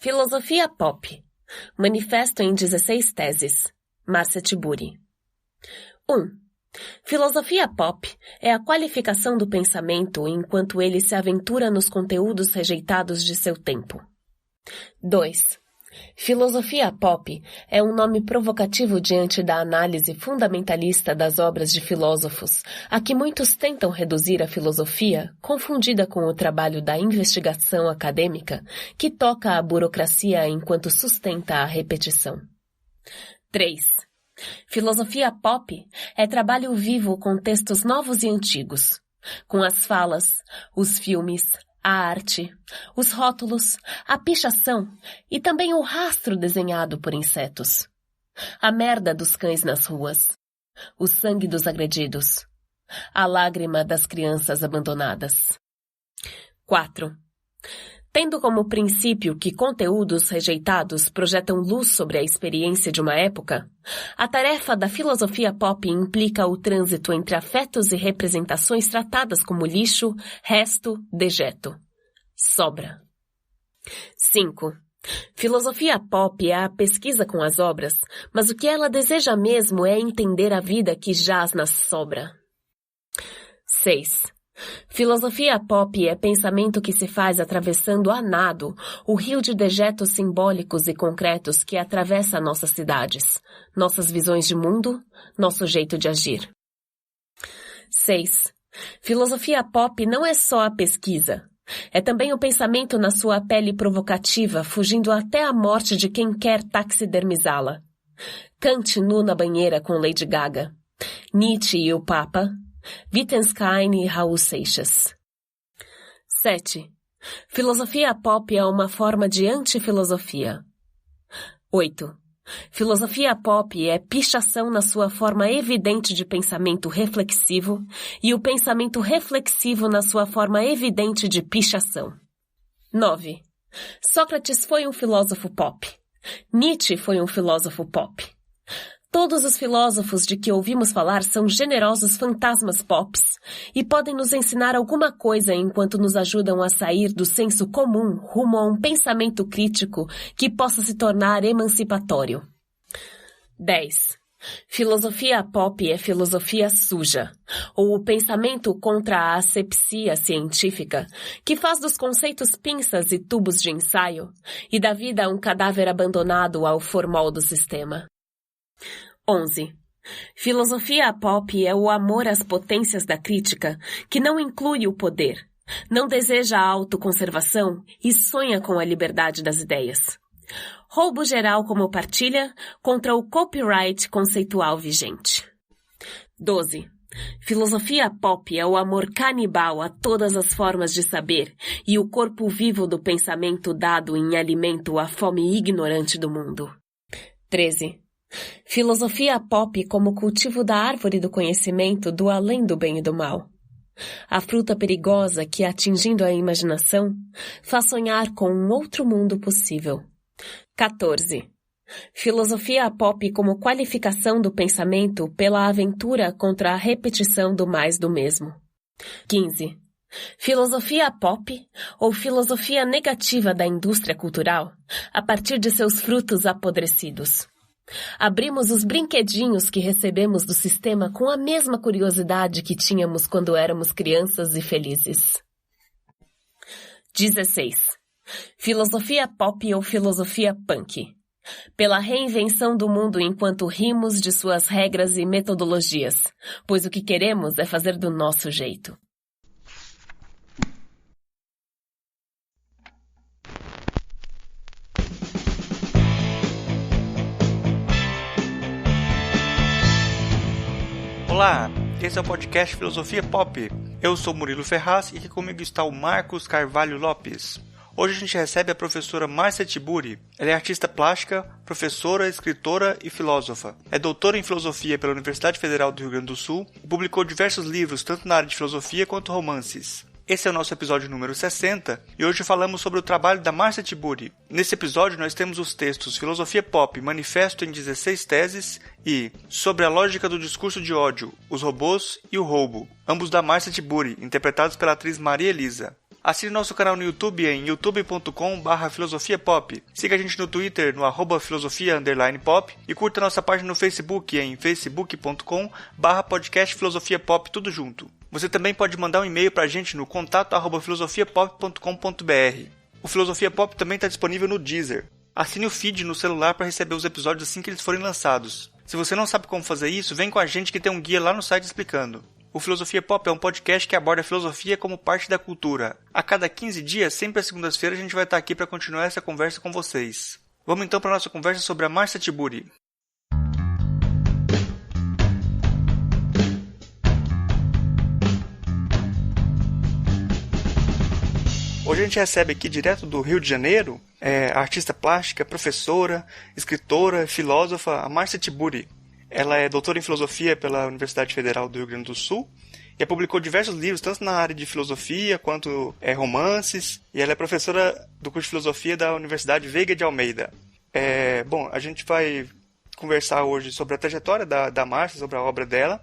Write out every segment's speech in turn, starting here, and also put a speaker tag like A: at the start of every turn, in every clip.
A: Filosofia Pop. Manifesto em 16 teses. Márcia Tiburi. 1. Filosofia pop é a qualificação do pensamento enquanto ele se aventura nos conteúdos rejeitados de seu tempo. 2. Filosofia pop é um nome provocativo diante da análise fundamentalista das obras de filósofos, a que muitos tentam reduzir a filosofia, confundida com o trabalho da investigação acadêmica, que toca a burocracia enquanto sustenta a repetição. 3. Filosofia pop é trabalho vivo com textos novos e antigos, com as falas, os filmes, a arte, os rótulos, a pichação e também o rastro desenhado por insetos. A merda dos cães nas ruas, o sangue dos agredidos, a lágrima das crianças abandonadas. 4. Tendo como princípio que conteúdos rejeitados projetam luz sobre a experiência de uma época, a tarefa da filosofia pop implica o trânsito entre afetos e representações tratadas como lixo, resto, dejeto. Sobra. 5. Filosofia pop é a pesquisa com as obras, mas o que ela deseja mesmo é entender a vida que jaz na sobra. 6. Filosofia pop é pensamento que se faz atravessando a nado o rio de dejetos simbólicos e concretos que atravessa nossas cidades, nossas visões de mundo, nosso jeito de agir. 6. Filosofia pop não é só a pesquisa. É também o pensamento na sua pele provocativa, fugindo até a morte de quem quer taxidermizá-la. Kant nu na banheira com Lady Gaga. Nietzsche e o Papa. Wittgenstein e Raul Seixas. 7. Filosofia pop é uma forma de antifilosofia. 8. Filosofia pop é pichação na sua forma evidente de pensamento reflexivo e o pensamento reflexivo na sua forma evidente de pichação. 9. Sócrates foi um filósofo pop. Nietzsche foi um filósofo pop. Todos os filósofos de que ouvimos falar são generosos fantasmas pops e podem nos ensinar alguma coisa enquanto nos ajudam a sair do senso comum rumo a um pensamento crítico que possa se tornar emancipatório. 10. Filosofia pop é filosofia suja, ou o pensamento contra a asepsia científica, que faz dos conceitos pinças e tubos de ensaio e da vida um cadáver abandonado ao formol do sistema. 11. Filosofia pop é o amor às potências da crítica, que não inclui o poder, não deseja a autoconservação e sonha com a liberdade das ideias. Roubo geral como partilha contra o copyright conceitual vigente. 12. Filosofia pop é o amor canibal a todas as formas de saber e o corpo vivo do pensamento dado em alimento à fome ignorante do mundo. 13. Filosofia pop como cultivo da árvore do conhecimento do além do bem e do mal. A fruta perigosa que, atingindo a imaginação, faz sonhar com um outro mundo possível. 14. Filosofia pop como qualificação do pensamento pela aventura contra a repetição do mais do mesmo. 15. Filosofia pop ou filosofia negativa da indústria cultural, a partir de seus frutos apodrecidos. Abrimos os brinquedinhos que recebemos do sistema com a mesma curiosidade que tínhamos quando éramos crianças e felizes. 16. Filosofia pop ou filosofia punk. Pela reinvenção do mundo enquanto rimos de suas regras e metodologias, pois o que queremos é fazer do nosso jeito.
B: Olá, esse é o podcast Filosofia Pop. Eu sou Murilo Ferraz e aqui comigo está o Marcos Carvalho Lopes. Hoje a gente recebe a professora Márcia Tiburi. Ela é artista plástica, professora, escritora e filósofa. É doutora em filosofia pela Universidade Federal do Rio Grande do Sul e publicou diversos livros tanto na área de filosofia quanto romances. Esse é o nosso episódio número 60 e hoje falamos sobre o trabalho da Márcia Tiburi. Nesse episódio nós temos os textos Filosofia Pop, Manifesto em 16 teses e Sobre a lógica do discurso de ódio, os robôs e o roubo, ambos da Márcia Tiburi, interpretados pela atriz Maria Elisa. Assine nosso canal no YouTube em youtube.com/filosofiapop. Siga a gente no Twitter no @filosofia_pop e curta nossa página no Facebook em facebook.com/podcastfilosofiapop, tudo junto. Você também pode mandar um e-mail pra gente no contato@filosofiapop.com.br. O Filosofia Pop também está disponível no Deezer. Assine o feed no celular para receber os episódios assim que eles forem lançados. Se você não sabe como fazer isso, vem com a gente que tem um guia lá no site explicando. O Filosofia Pop é um podcast que aborda a filosofia como parte da cultura. A cada 15 dias, sempre às segundas-feiras, a gente vai estar aqui para continuar essa conversa com vocês. Vamos então para a nossa conversa sobre a Marcia Tiburi. Hoje a gente recebe aqui direto do Rio de Janeiro a artista plástica, professora, escritora, filósofa, a Marcia Tiburi. Ela é doutora em filosofia pela Universidade Federal do Rio Grande do Sul e publicou diversos livros, tanto na área de filosofia quanto romances, e ela é professora do curso de filosofia da Universidade Veiga de Almeida. Bom, a gente vai conversar hoje sobre a trajetória da Marcia, sobre a obra dela,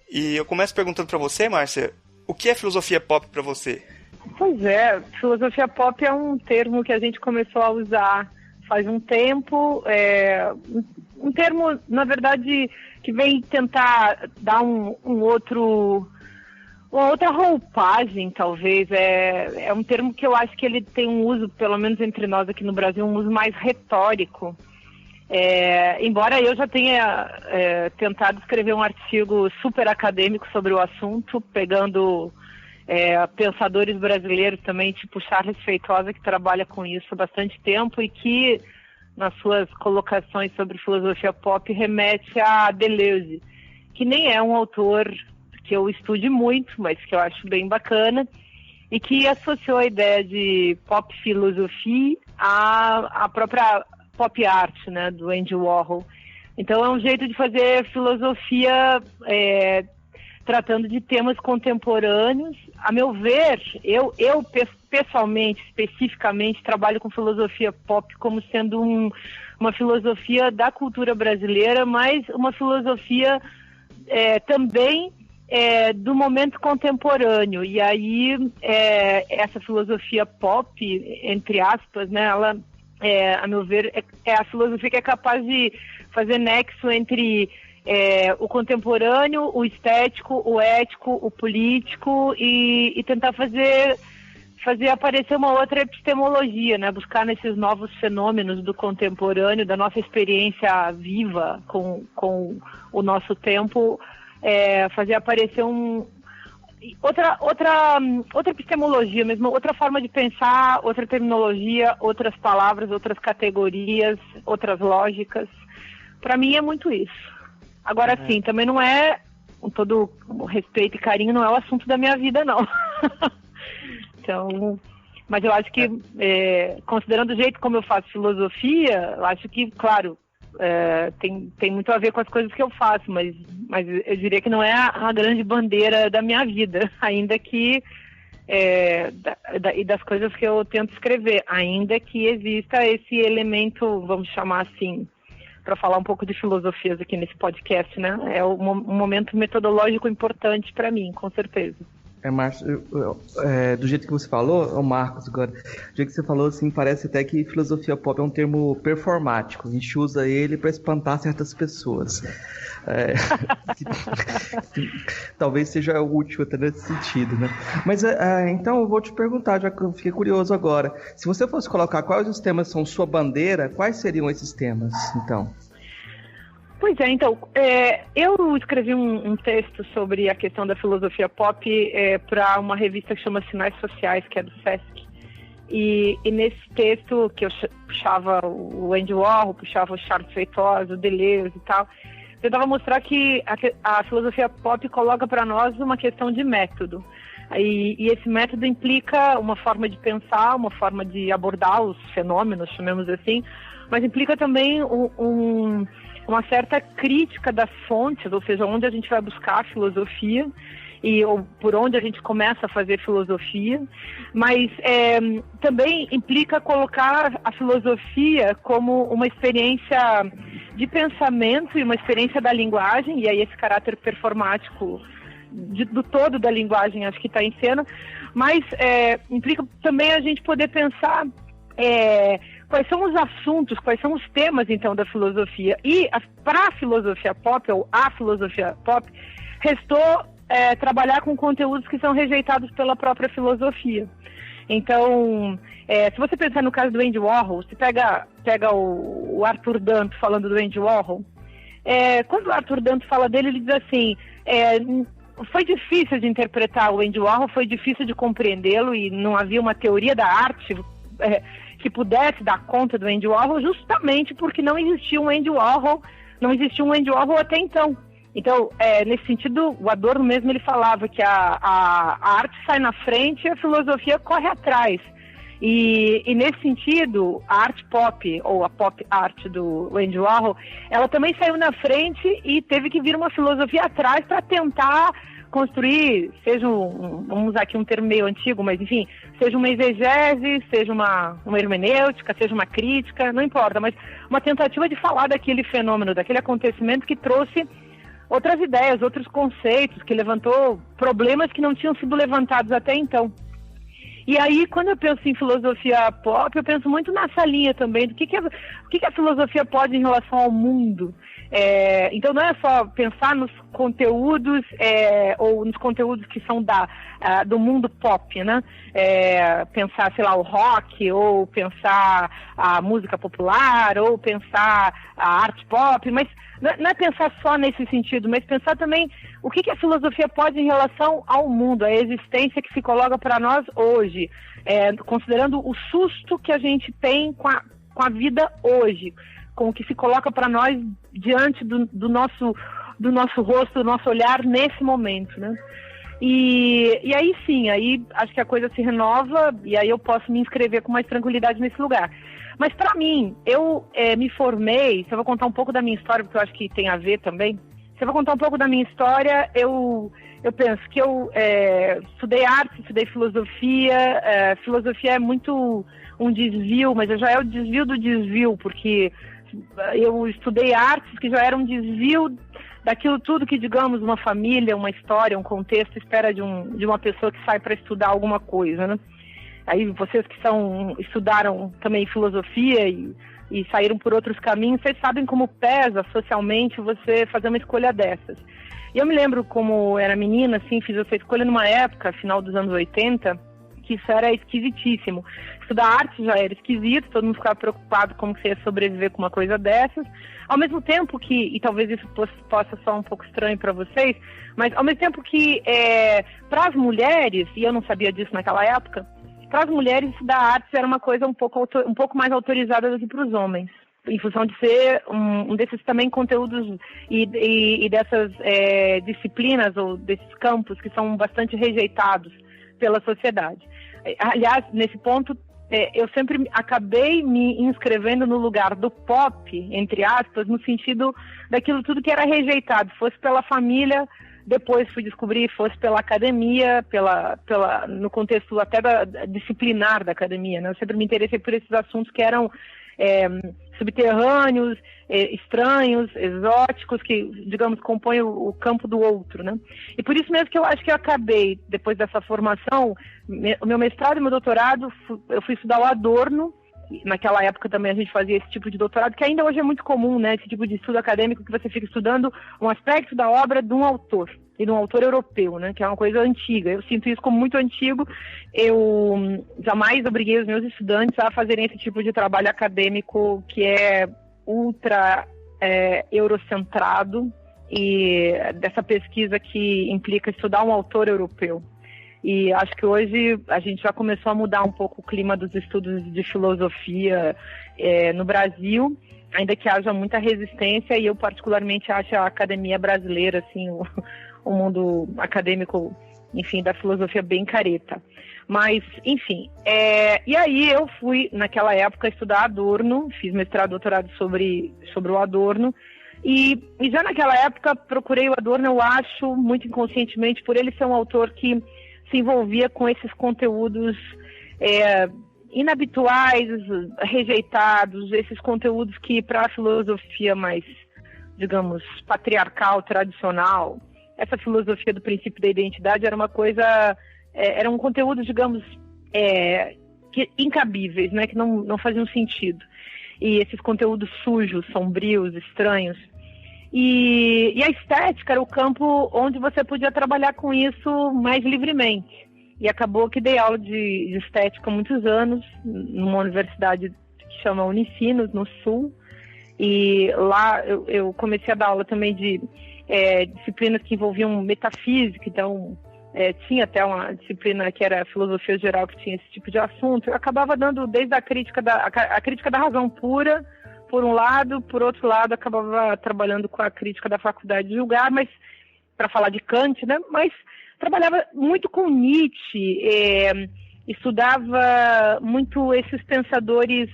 B: e eu começo perguntando para você, Marcia, o que é filosofia pop para você?
C: Pois é, filosofia pop é um termo que a gente começou a usar faz um tempo, um termo, na verdade, que vem tentar dar uma outra roupagem, talvez. É um termo que eu acho que ele tem um uso, pelo menos entre nós aqui no Brasil, um uso mais retórico. Embora eu já tenha tentado escrever um artigo super acadêmico sobre o assunto, pegando pensadores brasileiros também, tipo Charles Feitosa, que trabalha com isso há bastante tempo e que, nas suas colocações sobre filosofia pop, remete a Deleuze, que nem é um autor que eu estude muito, mas que eu acho bem bacana, e que associou a ideia de pop filosofia à própria pop art, né, do Andy Warhol. Então é um jeito de fazer filosofia tratando de temas contemporâneos. A meu ver, eu pessoalmente, especificamente, trabalho com filosofia pop como sendo uma filosofia da cultura brasileira, mas uma filosofia também do momento contemporâneo. E aí, essa filosofia pop, entre aspas, né, ela, a meu ver, é a filosofia que é capaz de fazer nexo entre o contemporâneo, o estético, o ético, o político e tentar fazer aparecer uma outra epistemologia, né? Buscar nesses novos fenômenos do contemporâneo, da nossa experiência viva com o nosso tempo, fazer aparecer outra epistemologia mesmo, outra forma de pensar, outra terminologia, outras palavras, outras categorias, outras lógicas. Para mim é muito isso. Agora, sim, também não é, com todo o respeito e carinho, não é o assunto da minha vida, não. Então, mas eu acho que, considerando o jeito como eu faço filosofia, eu acho que, claro, tem muito a ver com as coisas que eu faço, mas eu diria que não é a grande bandeira da minha vida, ainda que, e das coisas que eu tento escrever, ainda que exista esse elemento, vamos chamar assim, para falar um pouco de filosofias aqui nesse podcast, né? É um momento metodológico importante para mim, com certeza.
D: Márcio, do jeito que você falou, Marcos, agora, do jeito que você falou, assim, parece até que filosofia pop é um termo performático. A gente usa ele para espantar certas pessoas. Talvez seja útil até nesse sentido, né? Mas, então, eu vou te perguntar, já que eu fiquei curioso agora. Se você fosse colocar quais os temas são sua bandeira, quais seriam esses temas, então?
C: Pois é, então, eu escrevi um texto sobre a questão da filosofia pop para uma revista que chama Sinais Sociais, que é do Sesc. E nesse texto, que eu puxava o Andy Warhol, puxava o Charles Feitosa, o Deleuze e tal, eu tentava mostrar que a filosofia pop coloca para nós uma questão de método. E esse método implica uma forma de pensar, uma forma de abordar os fenômenos, chamemos assim, mas implica também uma certa crítica das fontes, ou seja, onde a gente vai buscar a filosofia ou por onde a gente começa a fazer filosofia, mas também implica colocar a filosofia como uma experiência de pensamento e uma experiência da linguagem, e aí esse caráter performático do todo da linguagem, acho que está em cena, mas implica também a gente poder pensar quais são os assuntos, quais são os temas, então, da filosofia. E para a filosofia pop, ou a filosofia pop, restou trabalhar com conteúdos que são rejeitados pela própria filosofia. Então, se você pensar no caso do Andy Warhol, você pega o Arthur Danto falando do Andy Warhol, quando o Arthur Danto fala dele, ele diz assim, foi difícil de interpretar o Andy Warhol, foi difícil de compreendê-lo e não havia uma teoria da arte que pudesse dar conta do Andy Warhol, justamente porque não existia um Andy Warhol até então. Então, nesse sentido, o Adorno mesmo ele falava que a arte sai na frente e a filosofia corre atrás. E nesse sentido, a arte pop, ou a pop art do Andy Warhol, ela também saiu na frente e teve que vir uma filosofia atrás para tentar construir, vamos usar aqui um termo meio antigo, mas enfim, seja uma exegese, seja uma hermenêutica, seja uma crítica, não importa, mas uma tentativa de falar daquele fenômeno, daquele acontecimento que trouxe outras ideias, outros conceitos, que levantou problemas que não tinham sido levantados até então. E aí, quando eu penso em filosofia pop, eu penso muito nessa linha também, do que a filosofia pode em relação ao mundo. Então, não é só pensar nos conteúdos, ou nos conteúdos que são do mundo pop, né? Pensar, sei lá, o rock, ou pensar a música popular, ou pensar a arte pop, mas não é pensar só nesse sentido, mas pensar também o que a filosofia pode em relação ao mundo, a existência que se coloca para nós hoje, considerando o susto que a gente tem com a vida hoje, com o que se coloca para nós diante do nosso rosto, do nosso olhar nesse momento, né? E aí sim, aí acho que a coisa se renova e aí eu posso me inscrever com mais tranquilidade nesse lugar. Mas para mim, eu me formei, se eu vou contar um pouco da minha história, porque eu acho que tem a ver também, se eu vou contar um pouco da minha história, eu penso que eu estudei arte, estudei filosofia, filosofia é muito um desvio, mas já é o desvio do desvio, porque eu estudei artes que já era um desvio daquilo tudo que, digamos, uma família, uma história, um contexto espera de uma pessoa que sai para estudar alguma coisa, né? Aí vocês que estudaram também filosofia e saíram por outros caminhos, vocês sabem como pesa socialmente você fazer uma escolha dessas. E eu me lembro como era menina, assim, fiz essa escolha numa época, final dos anos 80, que isso era esquisitíssimo. Estudar arte já era esquisito, todo mundo ficava preocupado como você ia sobreviver com uma coisa dessas. Ao mesmo tempo que, e talvez isso possa soar um pouco estranho para vocês, mas ao mesmo tempo que para as mulheres, e eu não sabia disso naquela época, para as mulheres estudar artes era uma coisa um pouco mais autorizada do que para os homens, em função de ser um desses também conteúdos e dessas disciplinas ou desses campos que são bastante rejeitados pela sociedade. Aliás, nesse ponto, eu sempre acabei me inscrevendo no lugar do pop, entre aspas, no sentido daquilo tudo que era rejeitado, fosse pela família, depois fui descobrir, fosse pela academia, no contexto até disciplinar da academia, né? Eu sempre me interessei por esses assuntos que eram subterrâneos, estranhos, exóticos, que, digamos, compõem o campo do outro, né? E por isso mesmo que eu acho que eu acabei, depois dessa formação, o meu mestrado e meu doutorado, eu fui estudar o Adorno. Naquela época também a gente fazia esse tipo de doutorado, que ainda hoje é muito comum, né? Esse tipo de estudo acadêmico que você fica estudando um aspecto da obra de um autor, e de um autor europeu, né? Que é uma coisa antiga. Eu sinto isso como muito antigo. Eu jamais obriguei os meus estudantes a fazerem esse tipo de trabalho acadêmico que é ultra eurocentrado, e dessa pesquisa que implica estudar um autor europeu. E acho que hoje a gente já começou a mudar um pouco o clima dos estudos de filosofia no Brasil, ainda que haja muita resistência, e eu particularmente acho a academia brasileira, assim, o mundo acadêmico, enfim, da filosofia bem careta. Mas, enfim, e aí eu fui, naquela época, estudar Adorno, fiz mestrado, doutorado sobre o Adorno, e já naquela época procurei o Adorno, eu acho, muito inconscientemente, por ele ser um autor que se envolvia com esses conteúdos inabituais, rejeitados, esses conteúdos que para a filosofia mais, digamos, patriarcal, tradicional, essa filosofia do princípio da identidade era uma coisa, era um conteúdo, digamos, incabíveis, né, que não faziam sentido. E esses conteúdos sujos, sombrios, estranhos. E a estética era o campo onde você podia trabalhar com isso mais livremente. E acabou que dei aula de estética há muitos anos, numa universidade que chama Unicinos, no Sul. E lá eu comecei a dar aula também de disciplinas que envolviam metafísica, então tinha até uma disciplina que era filosofia geral que tinha esse tipo de assunto. Eu acabava dando desde a crítica da razão pura, por um lado, por outro lado, acabava trabalhando com a crítica da faculdade de julgar, mas para falar de Kant, né? Mas trabalhava muito com Nietzsche, estudava muito esses pensadores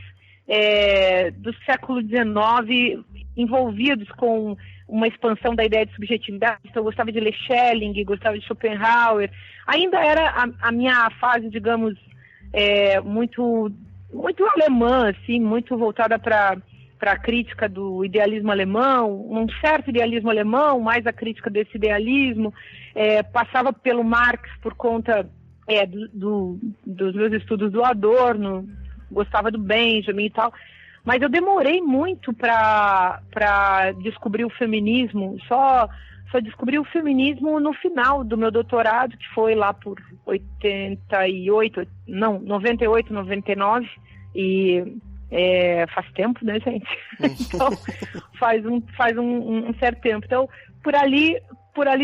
C: do século XIX envolvidos com uma expansão da ideia de subjetividade. Então, eu gostava de ler Schelling, gostava de Schopenhauer. Ainda era a minha fase, digamos, muito alemã, assim, muito voltada para a crítica do idealismo alemão, um certo idealismo alemão, mais a crítica desse idealismo. Passava pelo Marx por conta dos meus estudos do Adorno, gostava do Benjamin e tal. Mas eu demorei muito para descobrir o feminismo, só descobri o feminismo no final do meu doutorado, que foi lá por 98, 99, e faz tempo, né, gente? Então, faz um certo tempo. Então, por ali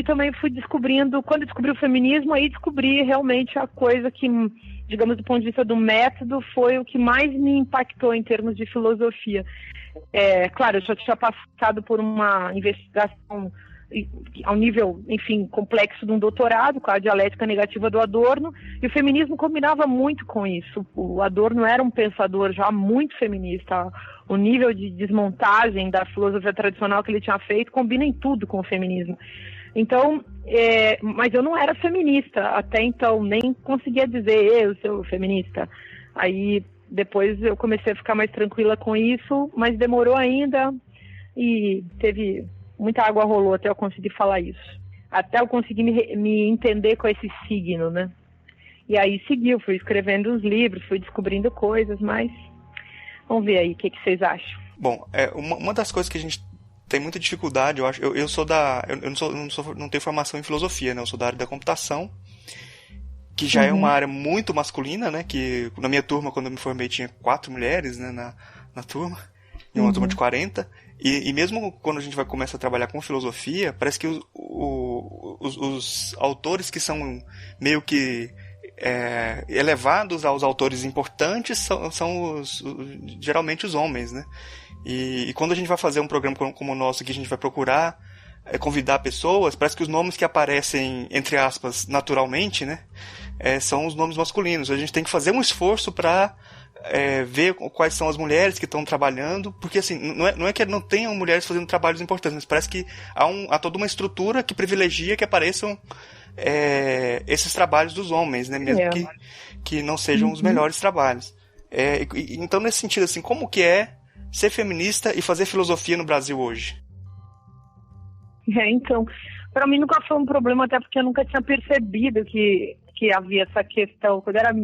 C: também fui descobrindo, quando eu descobri o feminismo, aí descobri realmente a coisa que, digamos, do ponto de vista do método, foi o que mais me impactou em termos de filosofia. Claro, eu já tinha passado por uma investigação ao nível, enfim, complexo de um doutorado, com a dialética negativa do Adorno, e o feminismo combinava muito com isso. O Adorno era um pensador já muito feminista. O nível de desmontagem da filosofia tradicional que ele tinha feito combina em tudo com o feminismo. Então, mas eu não era feminista até então, nem conseguia dizer eu sou feminista. Aí depois eu comecei a ficar mais tranquila com isso, mas demorou ainda e teve muita água rolou até eu conseguir falar isso. Até eu conseguir me entender com esse signo, né? E aí seguiu, fui escrevendo os livros, fui descobrindo coisas, mas vamos ver aí, o que vocês acham?
B: Bom, uma das coisas que a gente tem muita dificuldade, eu acho, eu não tenho formação em filosofia, né? Eu sou da área da computação, que já é uma área muito masculina, né? Que na minha turma, quando eu me formei, tinha 4 mulheres, né, na turma, em uma turma de 40. E mesmo quando a gente vai começar a trabalhar com filosofia, parece que os autores que são meio que elevados aos autores importantes são geralmente os homens, né? E quando a gente vai fazer um programa como o nosso, que a gente vai procurar convidar pessoas, parece que os nomes que aparecem, entre aspas, naturalmente, né, são os nomes masculinos. A gente tem que fazer um esforço para ver quais são as mulheres que estão trabalhando, porque assim, não é que não tenham mulheres fazendo trabalhos importantes, mas parece que há toda uma estrutura que privilegia que apareçam esses trabalhos dos homens, né, mesmo que não sejam os melhores trabalhos. Então, nesse sentido, assim, como que é ser feminista e fazer filosofia no Brasil hoje?
C: Então, para mim nunca foi um problema, até porque eu nunca tinha percebido que havia essa questão. Quando eu era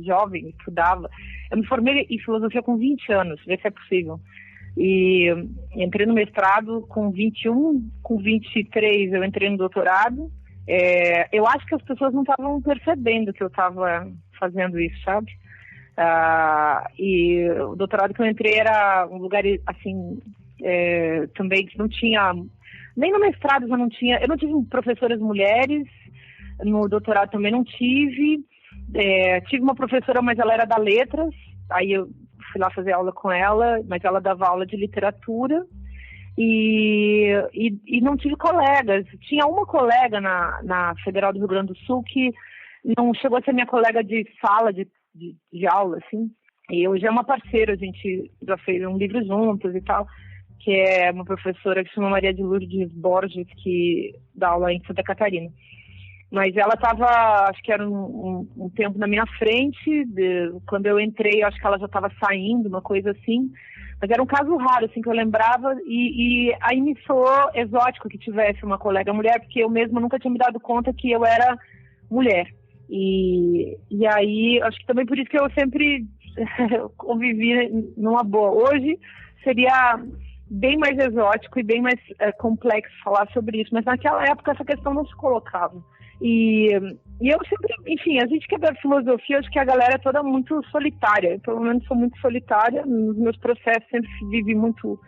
C: jovem, estudava, eu me formei em filosofia com 20 anos, vê se é possível. E entrei no mestrado com 21, com 23 eu entrei no doutorado. Eu acho que as pessoas não estavam percebendo que eu estava fazendo isso, sabe? E o doutorado que eu entrei era um lugar, assim, também que não tinha... Nem no mestrado eu não tive professoras mulheres, no doutorado também não tive. Tive uma professora, mas ela era da letras, aí eu fui lá fazer aula com ela, mas ela dava aula de literatura. E não tive colegas. Tinha uma colega na Federal do Rio Grande do Sul que não chegou a ser minha colega de sala, de aula, assim. E hoje é uma parceira, a gente já fez um livro juntos e tal, que é uma professora que se chama Maria de Lourdes Borges, que dá aula em Santa Catarina. Mas ela estava, acho que era um tempo na minha frente, quando eu entrei, acho que ela já estava saindo, uma coisa assim. Mas era um caso raro, assim, que eu lembrava, e aí me soou exótico que tivesse uma colega mulher, porque eu mesma nunca tinha me dado conta que eu era mulher. E aí, acho que também por isso que eu sempre convivi numa boa. Hoje seria bem mais exótico e bem mais complexo falar sobre isso, mas naquela época essa questão não se colocava. E eu sempre, enfim, a gente que é da filosofia, acho que a galera é toda muito solitária. Eu, pelo menos, sou muito solitária. Nos meus processos sempre vivi muito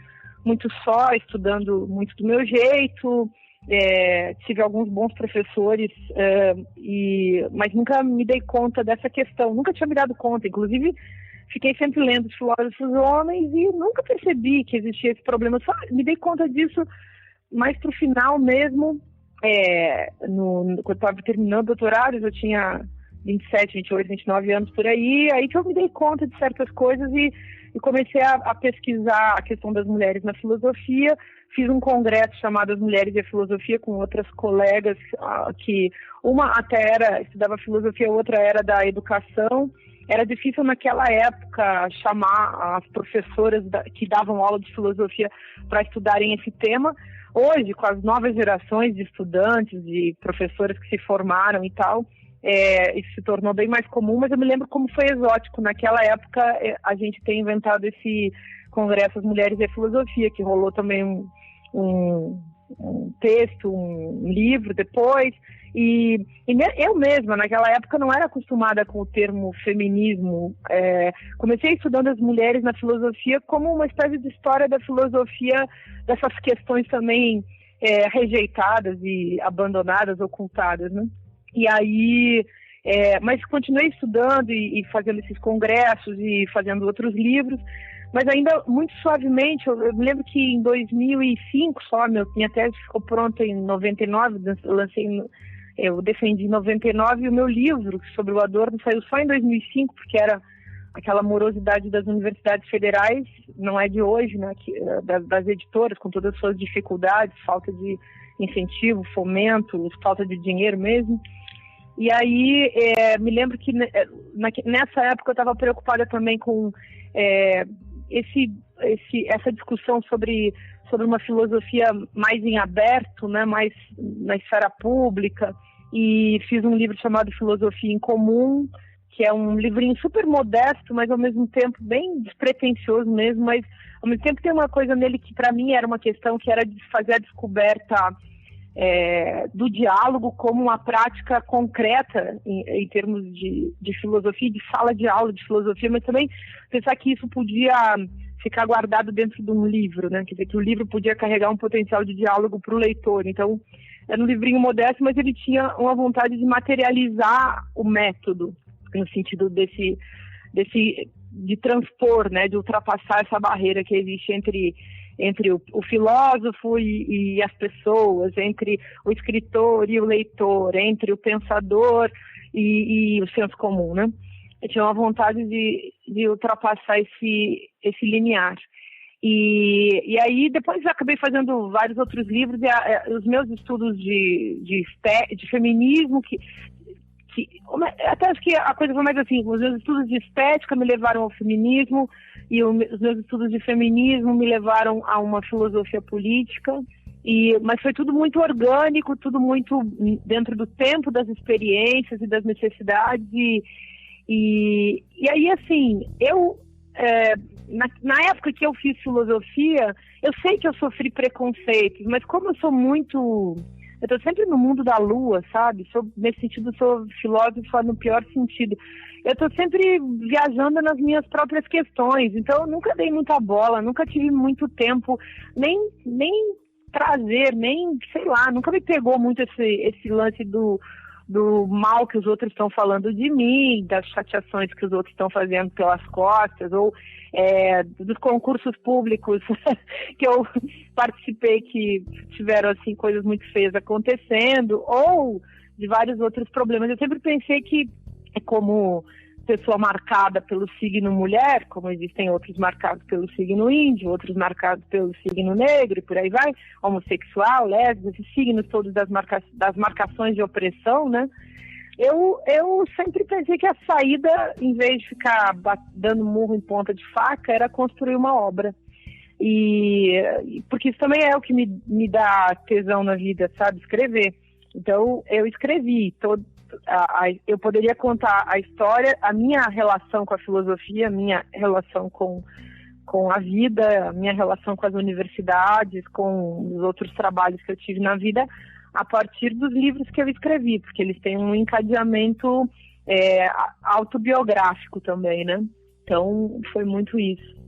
C: só, estudando muito do meu jeito. Tive alguns bons professores, mas nunca me dei conta dessa questão. Nunca tinha me dado conta. Inclusive, fiquei sempre lendo os filósofos homens e nunca percebi que existia esse problema. Só me dei conta disso mais pro final mesmo. Quando eu estava terminando o doutorado, eu tinha 27, 28, 29 anos por aí que eu me dei conta de certas coisas e comecei a pesquisar a questão das mulheres na filosofia. Fiz um congresso chamado As Mulheres e a Filosofia com outras colegas, que uma até estudava filosofia, a outra era da educação. Era difícil naquela época chamar as professoras que davam aula de filosofia para estudarem esse tema. Hoje, com as novas gerações de estudantes, de professoras que se formaram e tal, isso se tornou bem mais comum, mas eu me lembro como foi exótico. Naquela época, a gente tem inventado esse congresso As Mulheres e a Filosofia, que rolou também um texto, um livro depois. E eu mesma, naquela época, não era acostumada com o termo feminismo. Comecei estudando as mulheres na filosofia como uma espécie de história da filosofia, dessas questões também rejeitadas e abandonadas, ocultadas, né? E aí, mas continuei estudando e fazendo esses congressos e fazendo outros livros, mas ainda muito suavemente. Eu me lembro que em 2005 só, minha tese ficou pronta em 99, eu defendi em 99 e o meu livro sobre o Adorno saiu só em 2005, porque era aquela morosidade das universidades federais, não é de hoje, né, das editoras, com todas as suas dificuldades, falta de incentivo, fomento, falta de dinheiro mesmo. E aí, me lembro que nessa época eu estava preocupada também com essa discussão sobre uma filosofia mais em aberto, né, mais na esfera pública, e fiz um livro chamado Filosofia em Comum, que é um livrinho super modesto, mas ao mesmo tempo bem despretensioso mesmo, mas ao mesmo tempo tem uma coisa nele que para mim era uma questão, que era de fazer a descoberta do diálogo como uma prática concreta em termos de filosofia, de sala de aula de filosofia, mas também pensar que isso podia ficar guardado dentro de um livro, né? Quer dizer, que o livro podia carregar um potencial de diálogo para o leitor. Então, era um livrinho modesto, mas ele tinha uma vontade de materializar o método, no sentido de transpor, né? De ultrapassar essa barreira que existe entre o filósofo e as pessoas, entre o escritor e o leitor, entre o pensador e o senso comum, né? Eu tinha uma vontade de ultrapassar esse limiar. E aí depois eu acabei fazendo vários outros livros, e os meus estudos de feminismo, até acho que a coisa foi mais assim, os meus estudos de estética me levaram ao feminismo, e os meus estudos de feminismo me levaram a uma filosofia política, mas foi tudo muito orgânico, tudo muito dentro do tempo, das experiências e das necessidades, e aí, assim, na época que eu fiz filosofia, eu sei que eu sofri preconceitos, mas como eu estou sempre no mundo da lua, sabe? Nesse sentido, sou filósofa no pior sentido. Eu estou sempre viajando nas minhas próprias questões, então eu nunca dei muita bola, nunca tive muito tempo, nem prazer, nem, sei lá, nunca me pegou muito esse lance do mal que os outros estão falando de mim, das chateações que os outros estão fazendo pelas costas, ou dos concursos públicos que eu participei que tiveram assim coisas muito feias acontecendo, ou de vários outros problemas. Eu sempre pensei que, como pessoa marcada pelo signo mulher, como existem outros marcados pelo signo índio, outros marcados pelo signo negro e por aí vai, homossexual, lésbica, esses signos todos das marcações de opressão, né? Eu sempre pensei que a saída, em vez de ficar dando murro em ponta de faca, era construir uma obra. Porque isso também é o que me dá tesão na vida, sabe? Escrever. Então, eu escrevi. Eu poderia contar a história, a minha relação com a filosofia, a minha relação com a vida, a minha relação com as universidades, com os outros trabalhos que eu tive na vida, a partir dos livros que eu escrevi, porque eles têm um encadeamento autobiográfico também, né? Então, foi muito isso.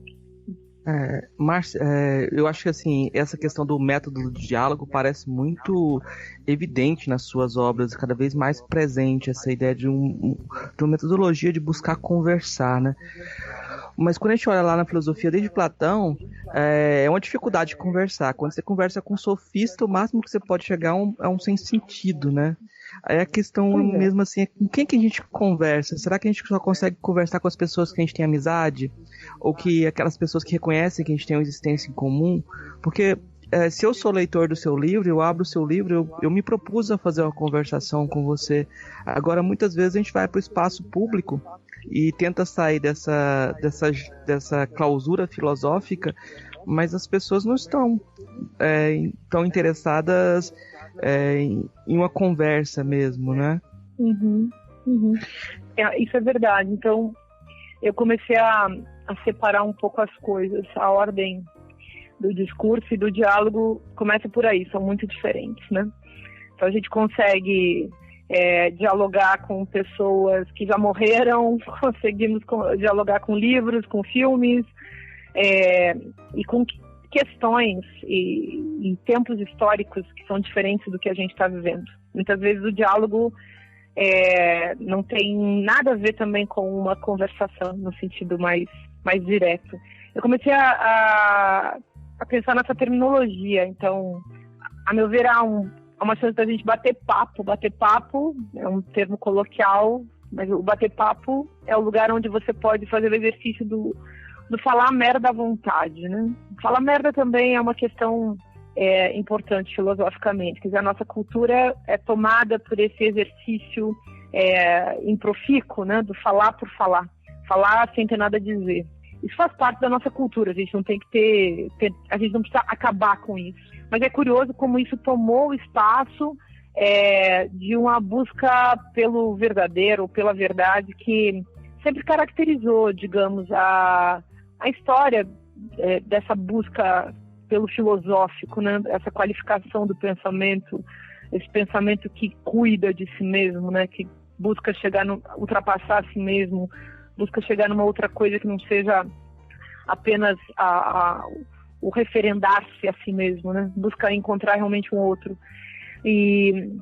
D: Márcia, eu acho que assim, essa questão do método do diálogo parece muito evidente nas suas obras, cada vez mais presente essa ideia de uma metodologia de buscar conversar, né? Mas quando a gente olha lá na filosofia, desde Platão, é uma dificuldade de conversar. Quando você conversa com um sofista, o máximo que você pode chegar é um sem sentido, né? Aí a questão mesmo assim é com quem que a gente conversa? Será que a gente só consegue conversar com as pessoas que a gente tem amizade? Ou que aquelas pessoas que reconhecem que a gente tem uma existência em comum? Porque se eu sou leitor do seu livro, eu abro o seu livro, eu me propus a fazer uma conversação com você. Agora, muitas vezes a gente vai para o espaço público e tenta sair dessa clausura filosófica, mas as pessoas não estão tão interessadas em uma conversa mesmo, né?
C: Uhum. Isso é verdade. Então, eu comecei a separar um pouco as coisas. A ordem do discurso e do diálogo começa por aí, são muito diferentes, né? Então, a gente consegue dialogar com pessoas que já morreram, conseguimos dialogar com livros, com filmes, e com questões e tempos históricos que são diferentes do que a gente está vivendo. Muitas vezes o diálogo não tem nada a ver também com uma conversação no sentido mais direto. Eu comecei a pensar nessa terminologia. Então, a meu ver, há uma chance da gente bater papo. Bater papo é um termo coloquial, mas o bater papo é o lugar onde você pode fazer o exercício do falar merda à vontade, né? Falar merda também é uma questão importante filosoficamente. Quer dizer, a nossa cultura é tomada por esse exercício improfícuo, né? Do falar por falar. Falar sem ter nada a dizer. Isso faz parte da nossa cultura, a gente não tem que a gente não precisa acabar com isso. Mas é curioso como isso tomou o espaço de uma busca pelo verdadeiro, pela verdade, que sempre caracterizou, digamos, a história dessa busca pelo filosófico, né? Essa qualificação do pensamento, esse pensamento que cuida de si mesmo, né? Que busca ultrapassar a si mesmo, busca chegar numa outra coisa que não seja apenas o referendar-se a si mesmo, né? Busca encontrar realmente um outro. E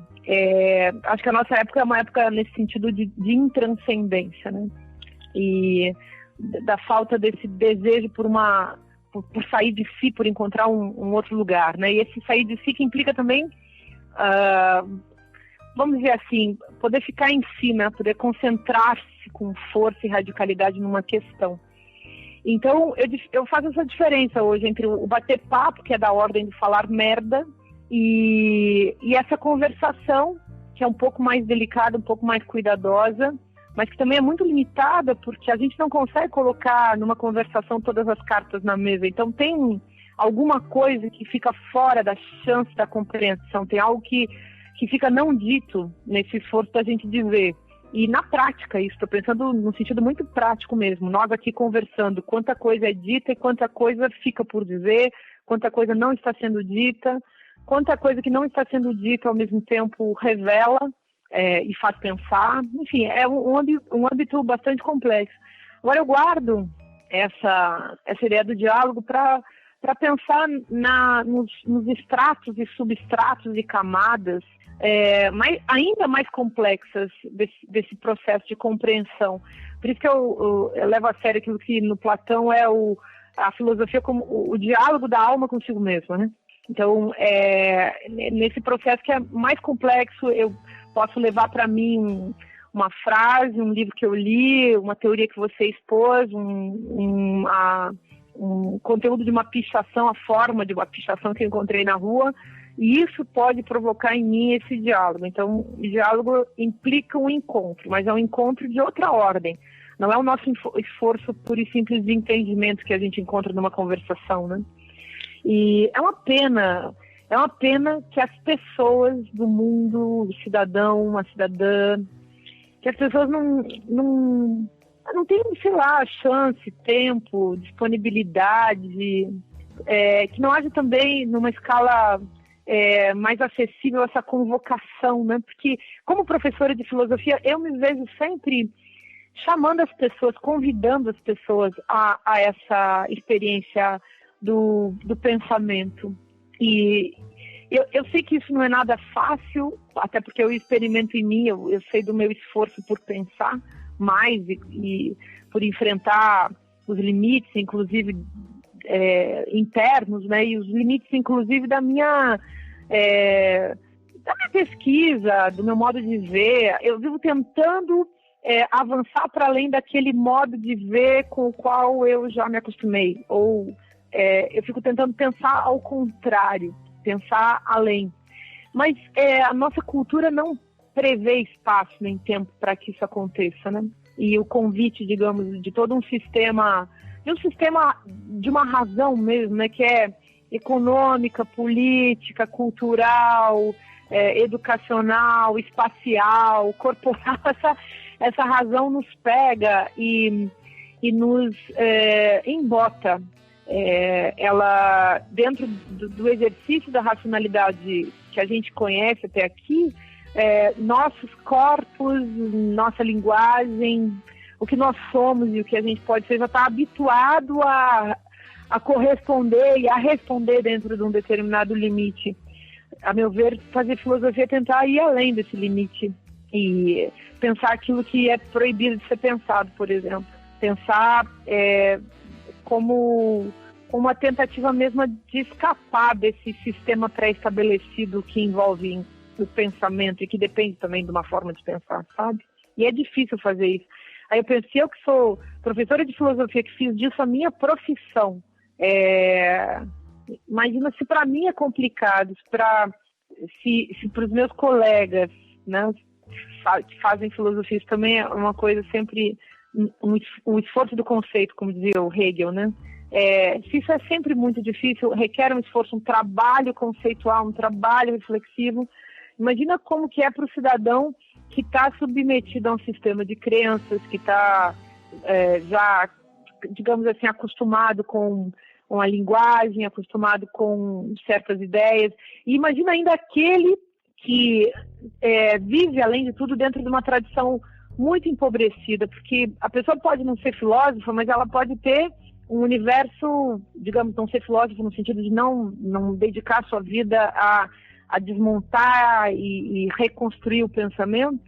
C: acho que a nossa época é uma época nesse sentido de intranscendência, né? E da falta desse desejo por sair de si, por encontrar um outro lugar, né? E esse sair de si que implica também, vamos dizer assim, poder ficar em si, né? Poder concentrar-se com força e radicalidade numa questão. Então, eu faço essa diferença hoje entre o bater papo, que é da ordem de falar merda, e essa conversação, que é um pouco mais delicada, um pouco mais cuidadosa, mas que também é muito limitada, porque a gente não consegue colocar numa conversação todas as cartas na mesa. Então tem alguma coisa que fica fora da chance da compreensão, tem algo que fica não dito nesse esforço da gente dizer. E na prática, isso, estou pensando no sentido muito prático mesmo, nós aqui conversando, quanta coisa é dita e quanta coisa fica por dizer, quanta coisa não está sendo dita, quanta coisa que não está sendo dita ao mesmo tempo revela e faz pensar. Enfim, é um âmbito bastante complexo. Agora eu guardo essa ideia do diálogo para pensar nos estratos e substratos e camadas ainda mais complexas desse processo de compreensão. Por isso que eu levo a sério aquilo que no Platão a filosofia como o diálogo da alma consigo mesma, né? Então, nesse processo que é mais complexo, eu posso levar para mim uma frase, um livro que eu li, uma teoria que você expôs, um conteúdo de uma pichação, a forma de uma pichação que eu encontrei na rua, E isso pode provocar em mim esse diálogo. Então, o diálogo implica um encontro, mas é um encontro de outra ordem. Não é o nosso esforço puro e simples de entendimento que a gente encontra numa conversação, né? E é uma pena que as pessoas do mundo, o cidadão, a cidadã, que as pessoas não têm, sei lá, chance, tempo, disponibilidade, que não haja também numa escala mais acessível essa convocação, né? Porque como professora de filosofia, eu me vejo sempre chamando as pessoas, convidando as pessoas a essa experiência do pensamento. E eu sei que isso não é nada fácil, até porque eu experimento em mim, eu sei do meu esforço por pensar mais e por enfrentar os limites, inclusive internos, né? E os limites, inclusive, da minha pesquisa, do meu modo de ver. Eu vivo tentando avançar para além daquele modo de ver com o qual eu já me acostumei. Ou eu fico tentando pensar ao contrário, pensar além. Mas a nossa cultura não prevê espaço nem tempo para que isso aconteça, né? E o convite, digamos, de todo um sistema, de uma razão mesmo, né? Que é econômica, política, cultural, educacional, espacial, corporal, essa razão nos pega e nos embota. Ela, dentro do exercício da racionalidade que a gente conhece até aqui, nossos corpos, nossa linguagem, o que nós somos e o que a gente pode ser, já está habituado a corresponder e a responder dentro de um determinado limite. A meu ver, fazer filosofia é tentar ir além desse limite e pensar aquilo que é proibido de ser pensado, por exemplo. Pensar como uma tentativa mesmo de escapar desse sistema pré-estabelecido que envolve o pensamento e que depende também de uma forma de pensar, sabe? E é difícil fazer isso. Aí eu pensei, eu que sou professora de filosofia, que fiz disso a minha profissão. Imagina se para mim é complicado, se para os meus colegas, né, que fazem filosofia, isso também é uma coisa sempre, um esforço do conceito, como dizia o Hegel, né? Se isso é sempre muito difícil, requer um esforço, um trabalho conceitual, um trabalho reflexivo. Imagina como que é para o cidadão que está submetido a um sistema de crenças, que está já, digamos assim, acostumado com a linguagem, acostumado com certas ideias. E imagina ainda aquele que vive, além de tudo, dentro de uma tradição muito empobrecida, porque a pessoa pode não ser filósofa, mas ela pode ter um universo, digamos, não ser filósofo no sentido de não dedicar sua vida a desmontar e reconstruir o pensamento,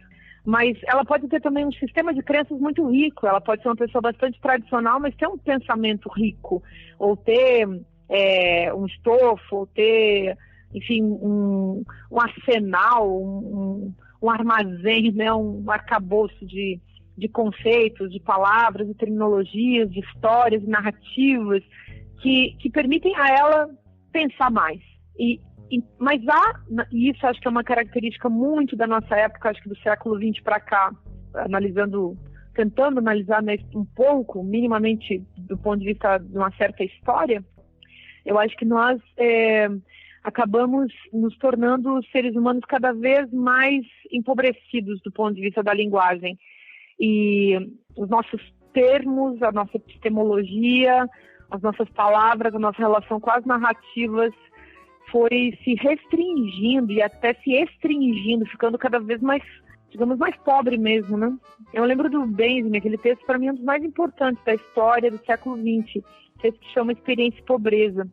C: mas ela pode ter também um sistema de crenças muito rico. Ela pode ser uma pessoa bastante tradicional, mas ter um pensamento rico, ou ter um estofo, ou ter, enfim, um arsenal, um armazém, né, um arcabouço de conceitos, de palavras, de terminologias, de histórias, de narrativas, que permitem a ela pensar mais. Mas e isso acho que é uma característica muito da nossa época, acho que do século XX para cá, tentando analisar um pouco, minimamente, do ponto de vista de uma certa história. Eu acho que nós acabamos nos tornando seres humanos cada vez mais empobrecidos do ponto de vista da linguagem. E os nossos termos, a nossa epistemologia, as nossas palavras, a nossa relação com as narrativas foi se restringindo e até se extringindo, ficando cada vez mais, digamos, mais pobre mesmo, né? Eu lembro do Benjamin, aquele texto, para mim, é um dos mais importantes da história do século XX, texto que chama Experiência e Pobreza,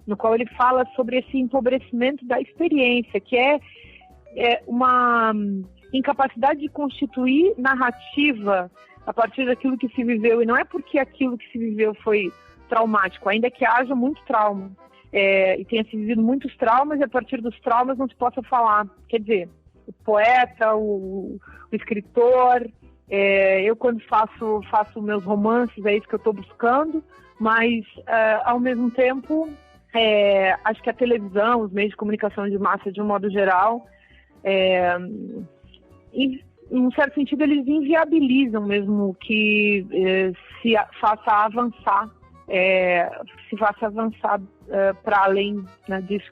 C: no qual ele fala sobre esse empobrecimento da experiência, que é uma incapacidade de constituir narrativa a partir daquilo que se viveu, e não é porque aquilo que se viveu foi traumático, ainda que haja muito trauma, e tenha se vivido muitos traumas, e a partir dos traumas não se possa falar. Quer dizer, o poeta, o escritor, eu quando faço meus romances, é isso que eu estou buscando, mas ao mesmo tempo Acho que a televisão, os meios de comunicação de massa, de um modo geral, em um certo sentido, eles inviabilizam mesmo que se faça avançar para além, né, disso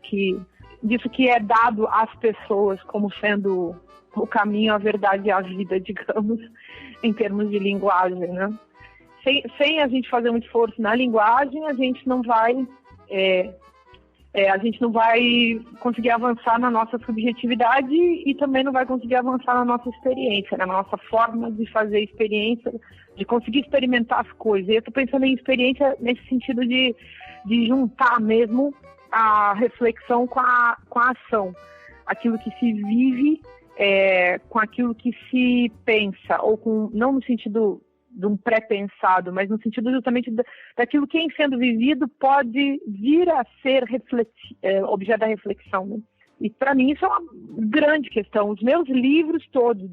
C: que é dado às pessoas como sendo o caminho, a verdade e a vida, digamos, em termos de linguagem, né? Sem a gente fazer um esforço na linguagem, a gente não vai conseguir avançar na nossa subjetividade e também não vai conseguir avançar na nossa experiência, na nossa forma de fazer experiência, de conseguir experimentar as coisas. E eu estou pensando em experiência nesse sentido de juntar mesmo a reflexão com a ação. Aquilo que se vive com aquilo que se pensa, ou não no sentido de um pré-pensado, mas no sentido justamente daquilo que, em sendo vivido, pode vir a ser objeto da reflexão, né? E para mim isso é uma grande questão. Os meus livros todos,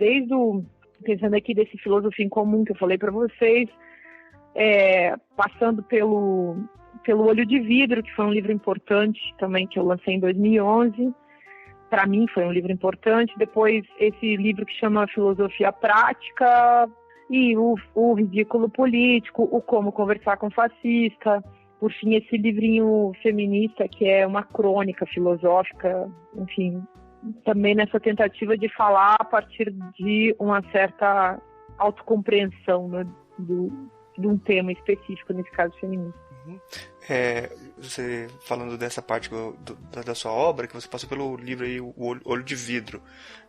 C: pensando aqui desse Filosofia em Comum que eu falei para vocês, passando pelo Olho de Vidro, que foi um livro importante também, que eu lancei em 2011, para mim foi um livro importante. Depois esse livro que chama Filosofia Prática, e o Ridículo Político, o Como Conversar com Fascista, por fim esse livrinho feminista que é uma crônica filosófica, enfim, também nessa tentativa de falar a partir de uma certa autocompreensão, né, de um tema específico, nesse caso feminista.
B: Você falando dessa parte da sua obra, que você passou pelo livro aí, o Olho de Vidro.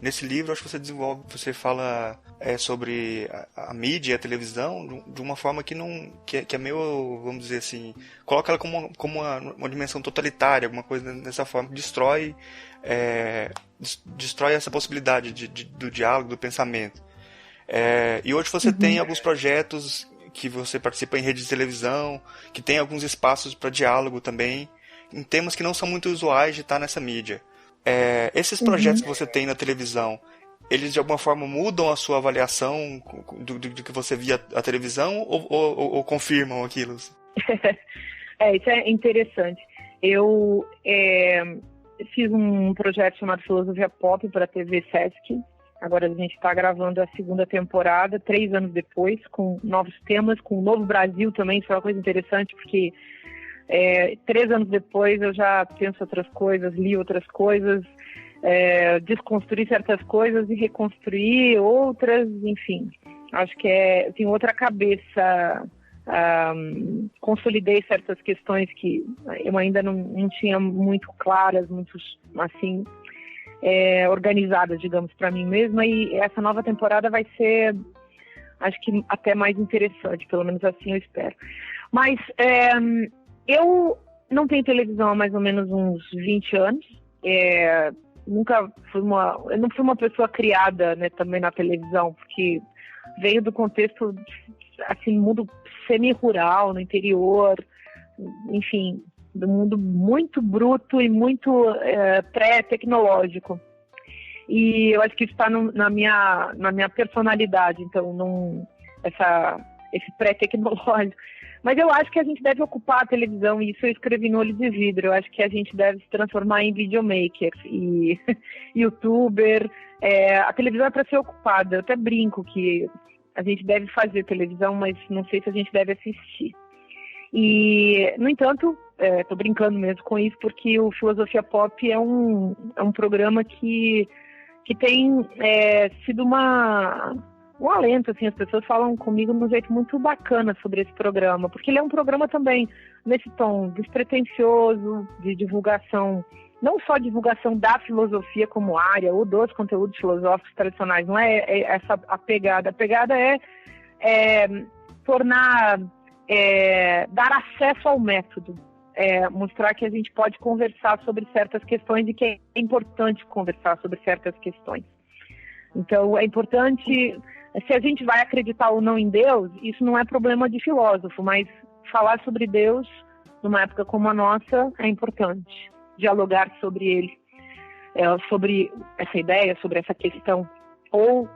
B: Nesse livro, acho que você fala sobre a mídia e a televisão de uma forma que é meio, vamos dizer assim, coloca ela como uma dimensão totalitária, alguma coisa dessa forma, que destrói essa possibilidade do diálogo, do pensamento. E hoje você tem alguns projetos que você participa em rede de televisão, que tem alguns espaços para diálogo também, em temas que não são muito usuais de estar nessa mídia. Esses projetos que você tem na televisão, eles de alguma forma mudam a sua avaliação do que você via a televisão ou confirmam aquilo?
C: Isso é interessante. Eu fiz um projeto chamado Filosofia Pop para a TV Sesc. Agora a gente está gravando a segunda temporada, 3 anos depois, com novos temas, com o Novo Brasil também. Isso é uma coisa interessante, porque 3 anos depois eu já penso outras coisas, li outras coisas, desconstruí certas coisas e reconstruí outras, enfim. Acho que tem outra cabeça. Consolidei certas questões que eu ainda não tinha muito claras, muito assim... organizadas, digamos, para mim mesma, e essa nova temporada vai ser, acho que até mais interessante, pelo menos assim eu espero. Mas eu não tenho televisão há mais ou menos uns 20 anos, eu não fui uma pessoa criada, né, também na televisão, porque veio do contexto, assim, mundo semi-rural, no interior, enfim, do mundo muito bruto e muito pré-tecnológico. E eu acho que isso está na minha personalidade, então, esse pré-tecnológico. Mas eu acho que a gente deve ocupar a televisão, e isso eu escrevi no Olho de Vidro. Eu acho que a gente deve se transformar em videomaker e youtuber. A televisão é para ser ocupada. Eu até brinco que a gente deve fazer televisão, mas não sei se a gente deve assistir. E, no entanto, estou brincando mesmo com isso, porque o Filosofia Pop é um programa que tem sido um alento, assim, as pessoas falam comigo de um jeito muito bacana sobre esse programa, porque ele é um programa também nesse tom despretensioso, de divulgação, não só divulgação da filosofia como área, ou dos conteúdos filosóficos tradicionais, não é essa a pegada. A pegada é dar acesso ao método, mostrar que a gente pode conversar sobre certas questões e que é importante conversar sobre certas questões. Então, é importante, se a gente vai acreditar ou não em Deus, isso não é problema de filósofo, mas falar sobre Deus numa época como a nossa é importante. Dialogar sobre ele, sobre essa ideia, sobre essa questão, ou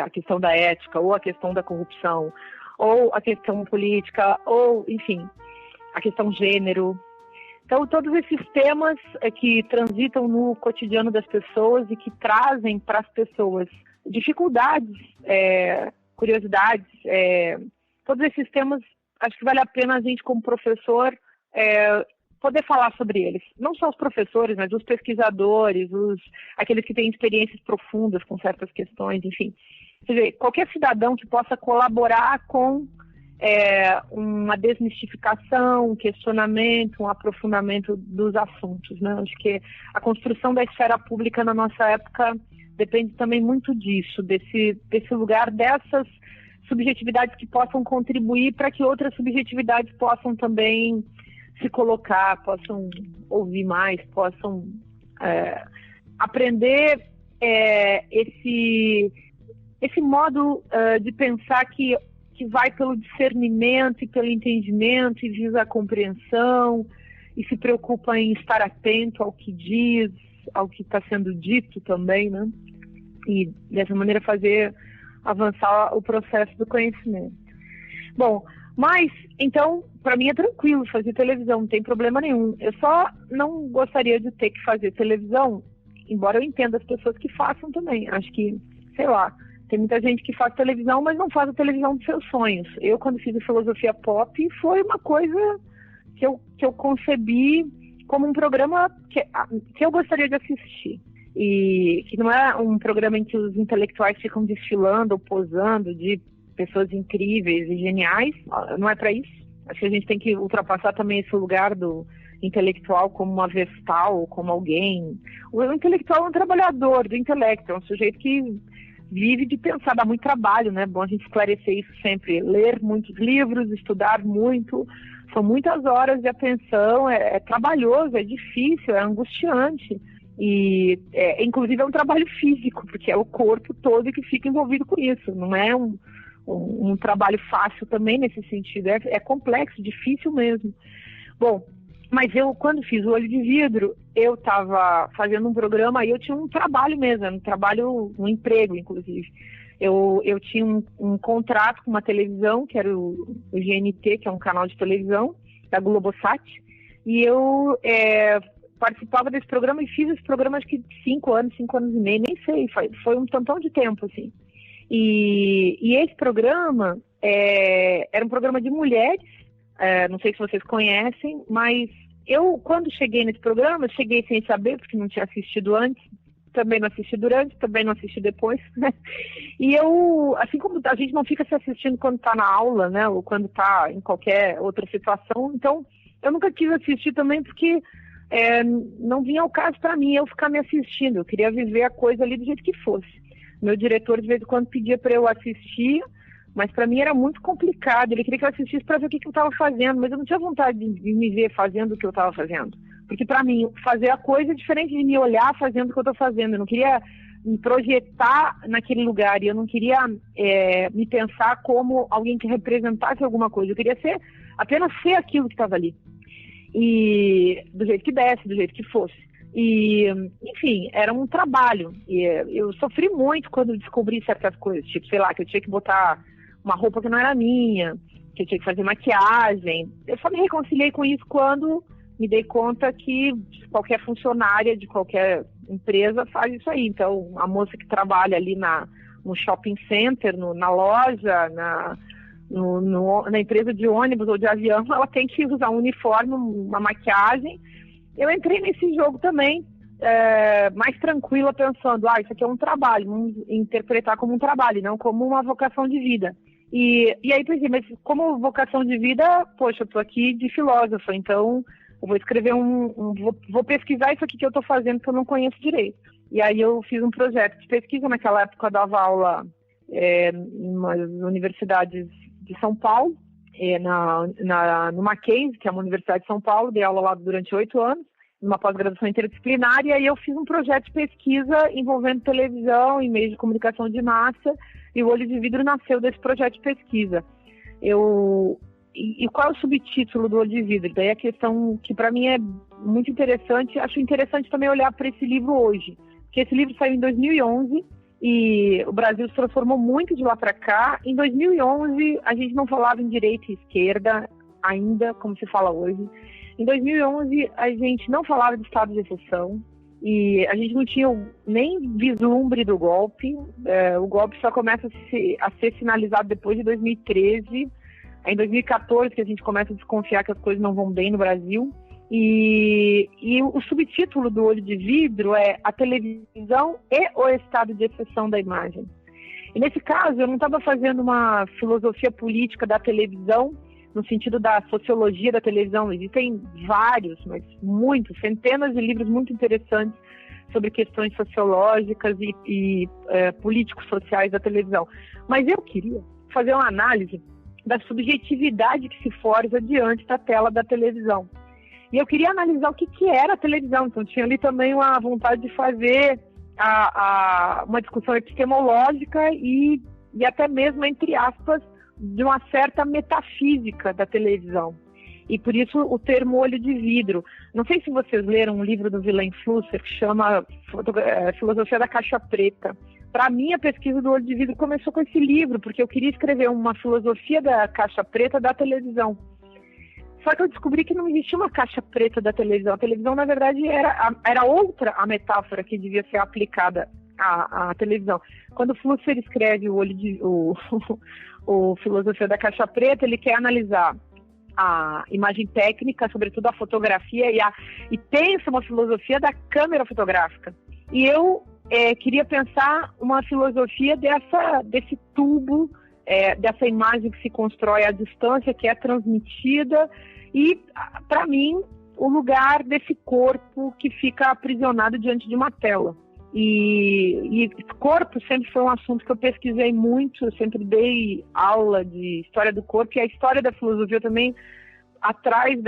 C: a questão da ética, ou a questão da corrupção, ou a questão política, ou, enfim, a questão gênero, Então, todos esses temas que transitam no cotidiano das pessoas e que trazem para as pessoas dificuldades, curiosidades, todos esses temas, acho que vale a pena a gente, como professor, poder falar sobre eles. Não só os professores, mas os pesquisadores, aqueles que têm experiências profundas com certas questões, enfim. Quer dizer, qualquer cidadão que possa colaborar com uma desmistificação, um questionamento, um aprofundamento dos assuntos, né? Acho que a construção da esfera pública na nossa época depende também muito disso, desse lugar, dessas subjetividades que possam contribuir para que outras subjetividades possam também se colocar, possam ouvir mais, possam aprender esse modo de pensar que vai pelo discernimento e pelo entendimento e visa a compreensão e se preocupa em estar atento ao que diz, ao que está sendo dito também, né? E dessa maneira fazer avançar o processo do conhecimento. Bom, mas então, para mim é tranquilo fazer televisão, não tem problema nenhum. Eu só não gostaria de ter que fazer televisão, embora eu entenda as pessoas que façam também. Acho que, sei lá, tem muita gente que faz televisão, mas não faz a televisão dos seus sonhos. Eu, quando fiz a filosofia pop, foi uma coisa que eu concebi como um programa que eu gostaria de assistir. E que não é um programa em que os intelectuais ficam desfilando ou posando de pessoas incríveis e geniais. Não é para isso. Acho que a gente tem que ultrapassar também esse lugar do intelectual como uma vestal, como alguém. O intelectual é um trabalhador do intelecto, é um sujeito que vive de pensar, dá muito trabalho, né? É bom a gente esclarecer isso sempre. Ler muitos livros, estudar muito, são muitas horas de atenção, é trabalhoso, é difícil, é angustiante. E, inclusive, é um trabalho físico, porque é o corpo todo que fica envolvido com isso. Não é um trabalho fácil também nesse sentido. É complexo, difícil mesmo. Bom, mas eu, quando fiz o Olho de Vidro, eu estava fazendo um programa e eu tinha um trabalho mesmo, um emprego, inclusive. Eu tinha um contrato com uma televisão, que era o GNT, que é um canal de televisão, da Globosat, e eu participava desse programa e fiz esse programa acho que 5 anos e meio, nem sei, foi um tantão de tempo, assim. E esse programa era um programa de mulheres, não sei se vocês conhecem, mas eu, quando cheguei nesse programa, cheguei sem saber, porque não tinha assistido antes, também não assisti durante, também não assisti depois, né? E eu, assim como a gente não fica se assistindo quando está na aula, né, ou quando está em qualquer outra situação, então eu nunca quis assistir também porque não vinha ao caso para mim eu ficar me assistindo, eu queria viver a coisa ali do jeito que fosse. Meu diretor de vez em quando pedia para eu assistir, mas para mim era muito complicado, ele queria que eu assistisse para ver o que eu estava fazendo, mas eu não tinha vontade de me ver fazendo o que eu estava fazendo, porque para mim fazer a coisa é diferente de me olhar fazendo o que eu estou fazendo, eu não queria me projetar naquele lugar, e eu não queria me pensar como alguém que representasse alguma coisa, eu queria apenas ser aquilo que estava ali. E do jeito que desse, do jeito que fosse. E, enfim, era um trabalho. E eu sofri muito quando descobri certas coisas. Tipo, sei lá, que eu tinha que botar uma roupa que não era minha, que eu tinha que fazer maquiagem. Eu só me reconciliei com isso quando me dei conta que qualquer funcionária de qualquer empresa faz isso aí. Então, a moça que trabalha ali no shopping center, na loja, na empresa de ônibus ou de avião, ela tem que usar um uniforme, uma maquiagem. Eu entrei nesse jogo também, mais tranquila, pensando, isso aqui é um trabalho, vamos interpretar como um trabalho, não como uma vocação de vida. E aí pensei, mas como vocação de vida, poxa, eu estou aqui de filósofa, então eu vou escrever vou pesquisar isso aqui que eu estou fazendo que eu não conheço direito. E aí eu fiz um projeto de pesquisa, naquela época eu dava aula em umas universidades de São Paulo, no Mackenzie, que é uma universidade de São Paulo, dei aula lá durante 8 anos, numa pós-graduação interdisciplinar, e aí eu fiz um projeto de pesquisa envolvendo televisão e meios de comunicação de massa, e o Olho de Vidro nasceu desse projeto de pesquisa. E qual é o subtítulo do Olho de Vidro? Daí a questão que para mim é muito interessante, acho interessante também olhar para esse livro hoje, porque esse livro saiu em 2011, e o Brasil se transformou muito de lá para cá. Em 2011, a gente não falava em direita e esquerda ainda, como se fala hoje. Em 2011, a gente não falava de estado de exceção e a gente não tinha nem vislumbre do golpe. O golpe só começa a ser sinalizado depois de 2013. É em 2014 que a gente começa a desconfiar que as coisas não vão bem no Brasil. E o subtítulo do Olho de Vidro é A Televisão e o Estado de Exceção da Imagem. E nesse caso, eu não estava fazendo uma filosofia política da televisão, no sentido da sociologia da televisão. Existem vários, mas muitos, centenas de livros muito interessantes sobre questões sociológicas e políticos sociais da televisão. Mas eu queria fazer uma análise da subjetividade que se forja diante da tela da televisão. E eu queria analisar o que era a televisão. Então tinha ali também uma vontade de fazer uma discussão epistemológica e até mesmo, entre aspas, de uma certa metafísica da televisão. E por isso o termo Olho de Vidro. Não sei se vocês leram um livro do Wilhelm Flusser que chama Filosofia da Caixa Preta. Para mim, a pesquisa do Olho de Vidro começou com esse livro, porque eu queria escrever uma filosofia da caixa preta da televisão. Só que eu descobri que não existia uma caixa preta da televisão. A televisão, na verdade, era outra a metáfora que devia ser aplicada à televisão. Quando o Flusser escreve o Filosofia da Caixa Preta, ele quer analisar a imagem técnica, sobretudo a fotografia, e pensa uma filosofia da câmera fotográfica. E eu queria pensar uma filosofia desse tubo, dessa imagem que se constrói à distância, que é transmitida, e, para mim, o lugar desse corpo que fica aprisionado diante de uma tela. E corpo sempre foi um assunto que eu pesquisei muito, eu sempre dei aula de história do corpo, e a história da filosofia também atrás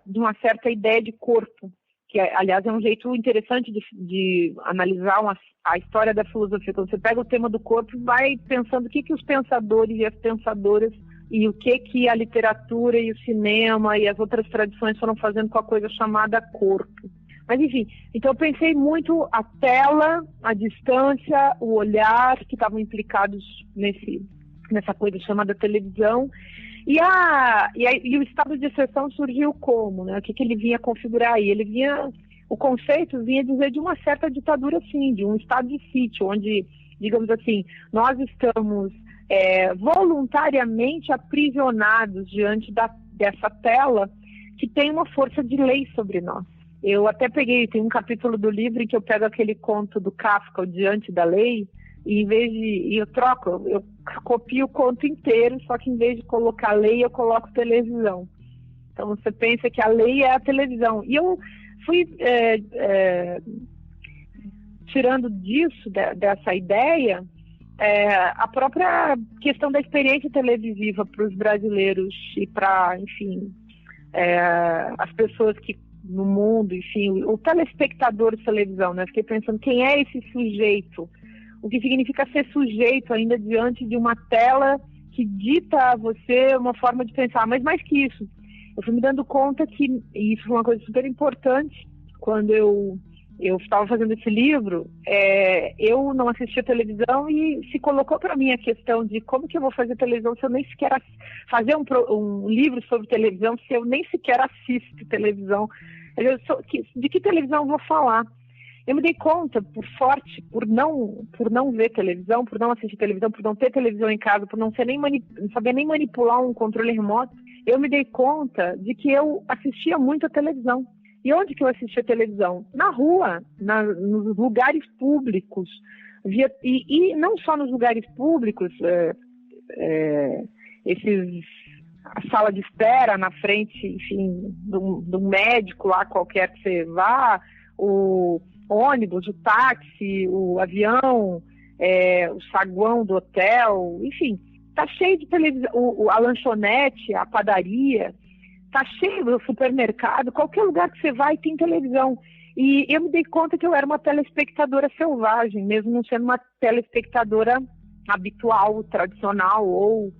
C: de uma certa ideia de corpo, que, aliás, é um jeito interessante de analisar a história da filosofia. Quando você pega o tema do corpo, vai pensando o que os pensadores e as pensadoras e o que a literatura e o cinema e as outras tradições foram fazendo com a coisa chamada corpo. Mas, enfim, então eu pensei muito a tela, a distância, o olhar, que estavam implicados nessa coisa chamada televisão. E o estado de exceção surgiu como, né? O que ele vinha configurar aí? O conceito vinha dizer de uma certa ditadura, sim, de um estado de sítio, onde, digamos assim, nós estamos voluntariamente aprisionados diante dessa tela que tem uma força de lei sobre nós. Eu até tem um capítulo do livro em que eu pego aquele conto do Kafka, o Diante da Lei, e eu copio o conto inteiro, só que em vez de colocar lei, eu coloco televisão. Então você pensa que a lei é a televisão. E eu fui tirando disso, dessa ideia, a própria questão da experiência televisiva para os brasileiros e para, enfim, as pessoas que no mundo, enfim, o telespectador de televisão, né? Fiquei pensando, quem é esse sujeito? O que significa ser sujeito ainda diante de uma tela que dita a você uma forma de pensar. Mas mais que isso, eu fui me dando conta e isso foi uma coisa super importante, quando eu estava fazendo esse livro, eu não assistia televisão e se colocou para mim a questão de como que eu vou fazer televisão se eu nem sequer fazer um livro sobre televisão, se eu nem sequer assisto televisão. De que televisão eu vou falar? Eu me dei conta, por não ver televisão, por não assistir televisão, por não ter televisão em casa, por não saber nem manipular um controle remoto, eu me dei conta de que eu assistia muito a televisão. E onde que eu assistia televisão? Na rua, nos lugares públicos. E não só nos lugares públicos, a sala de espera na frente, enfim, do médico lá qualquer que você vá, o ônibus, o táxi, o avião, o saguão do hotel, enfim, tá cheio de televisão, a lanchonete, a padaria, tá cheio do supermercado, qualquer lugar que você vai tem televisão. E eu me dei conta que eu era uma telespectadora selvagem, mesmo não sendo uma telespectadora habitual, tradicional ou,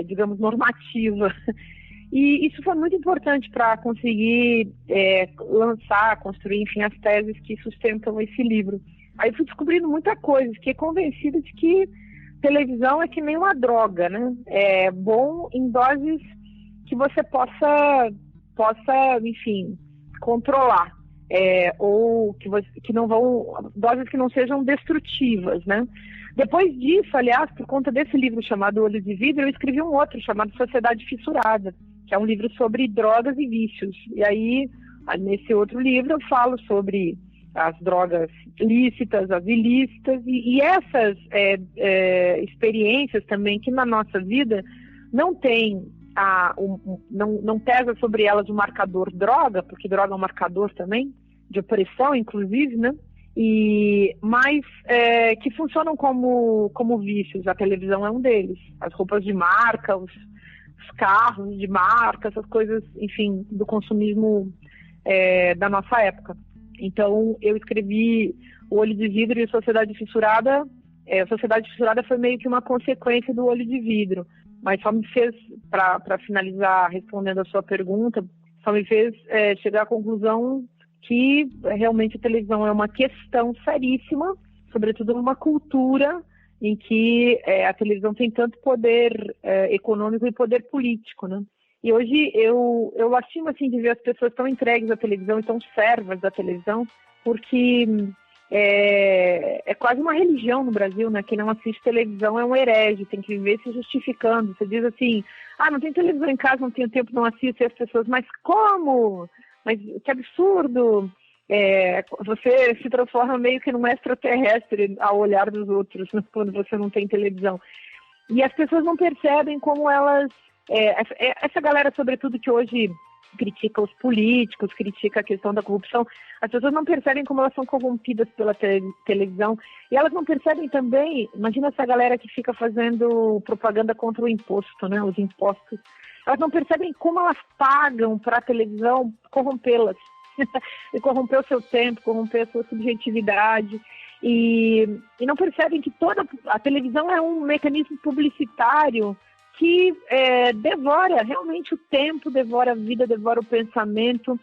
C: digamos, normativa. E isso foi muito importante para conseguir construir, enfim, as teses que sustentam esse livro. Aí eu fui descobrindo muita coisa, fiquei convencida de que televisão é que nem uma droga, né? É bom em doses que você possa possa, enfim, controlar. Ou que não vão, doses que não sejam destrutivas, né? Depois disso, aliás, por conta desse livro chamado Olho de Vidro, eu escrevi um outro chamado Sociedade Fissurada, que é um livro sobre drogas e vícios. E aí, nesse outro livro, eu falo sobre as drogas lícitas, as ilícitas, e essas experiências também que na nossa vida não tem não pesa sobre elas o marcador droga, porque droga é um marcador também, de opressão, inclusive, né? Mas que funcionam como vícios. A televisão é um deles. As roupas de marca, os carros de marca, essas coisas, enfim, do consumismo da nossa época. Então, eu escrevi O Olho de Vidro e Sociedade Fissurada. A Sociedade Fissurada foi meio que uma consequência do Olho de Vidro. Mas só me fez, para finalizar respondendo a sua pergunta, só me fez chegar à conclusão que realmente a televisão é uma questão seríssima, sobretudo numa cultura em que a televisão tem tanto poder econômico e poder político, né? E hoje eu lastimo assim, de ver as pessoas tão entregues à televisão e tão servas da televisão, porque é quase uma religião no Brasil, né? Quem não assiste televisão é um herege, tem que viver se justificando. Você diz assim, não tem televisão em casa, não tenho tempo, não assisto, e as pessoas, mas como? Mas que absurdo! Você se transforma meio que num extraterrestre ao olhar dos outros, né, quando você não tem televisão. E as pessoas não percebem como elas... essa galera, sobretudo, que hoje critica os políticos, critica a questão da corrupção, as pessoas não percebem como elas são corrompidas pela televisão. E elas não percebem também, imagina essa galera que fica fazendo propaganda contra o imposto, né, os impostos. Elas não percebem como elas pagam para a televisão corrompê-las. E corromper o seu tempo, corromper a sua subjetividade. E não percebem que toda a televisão é um mecanismo publicitário que devora realmente o tempo, devora a vida, devora o pensamento,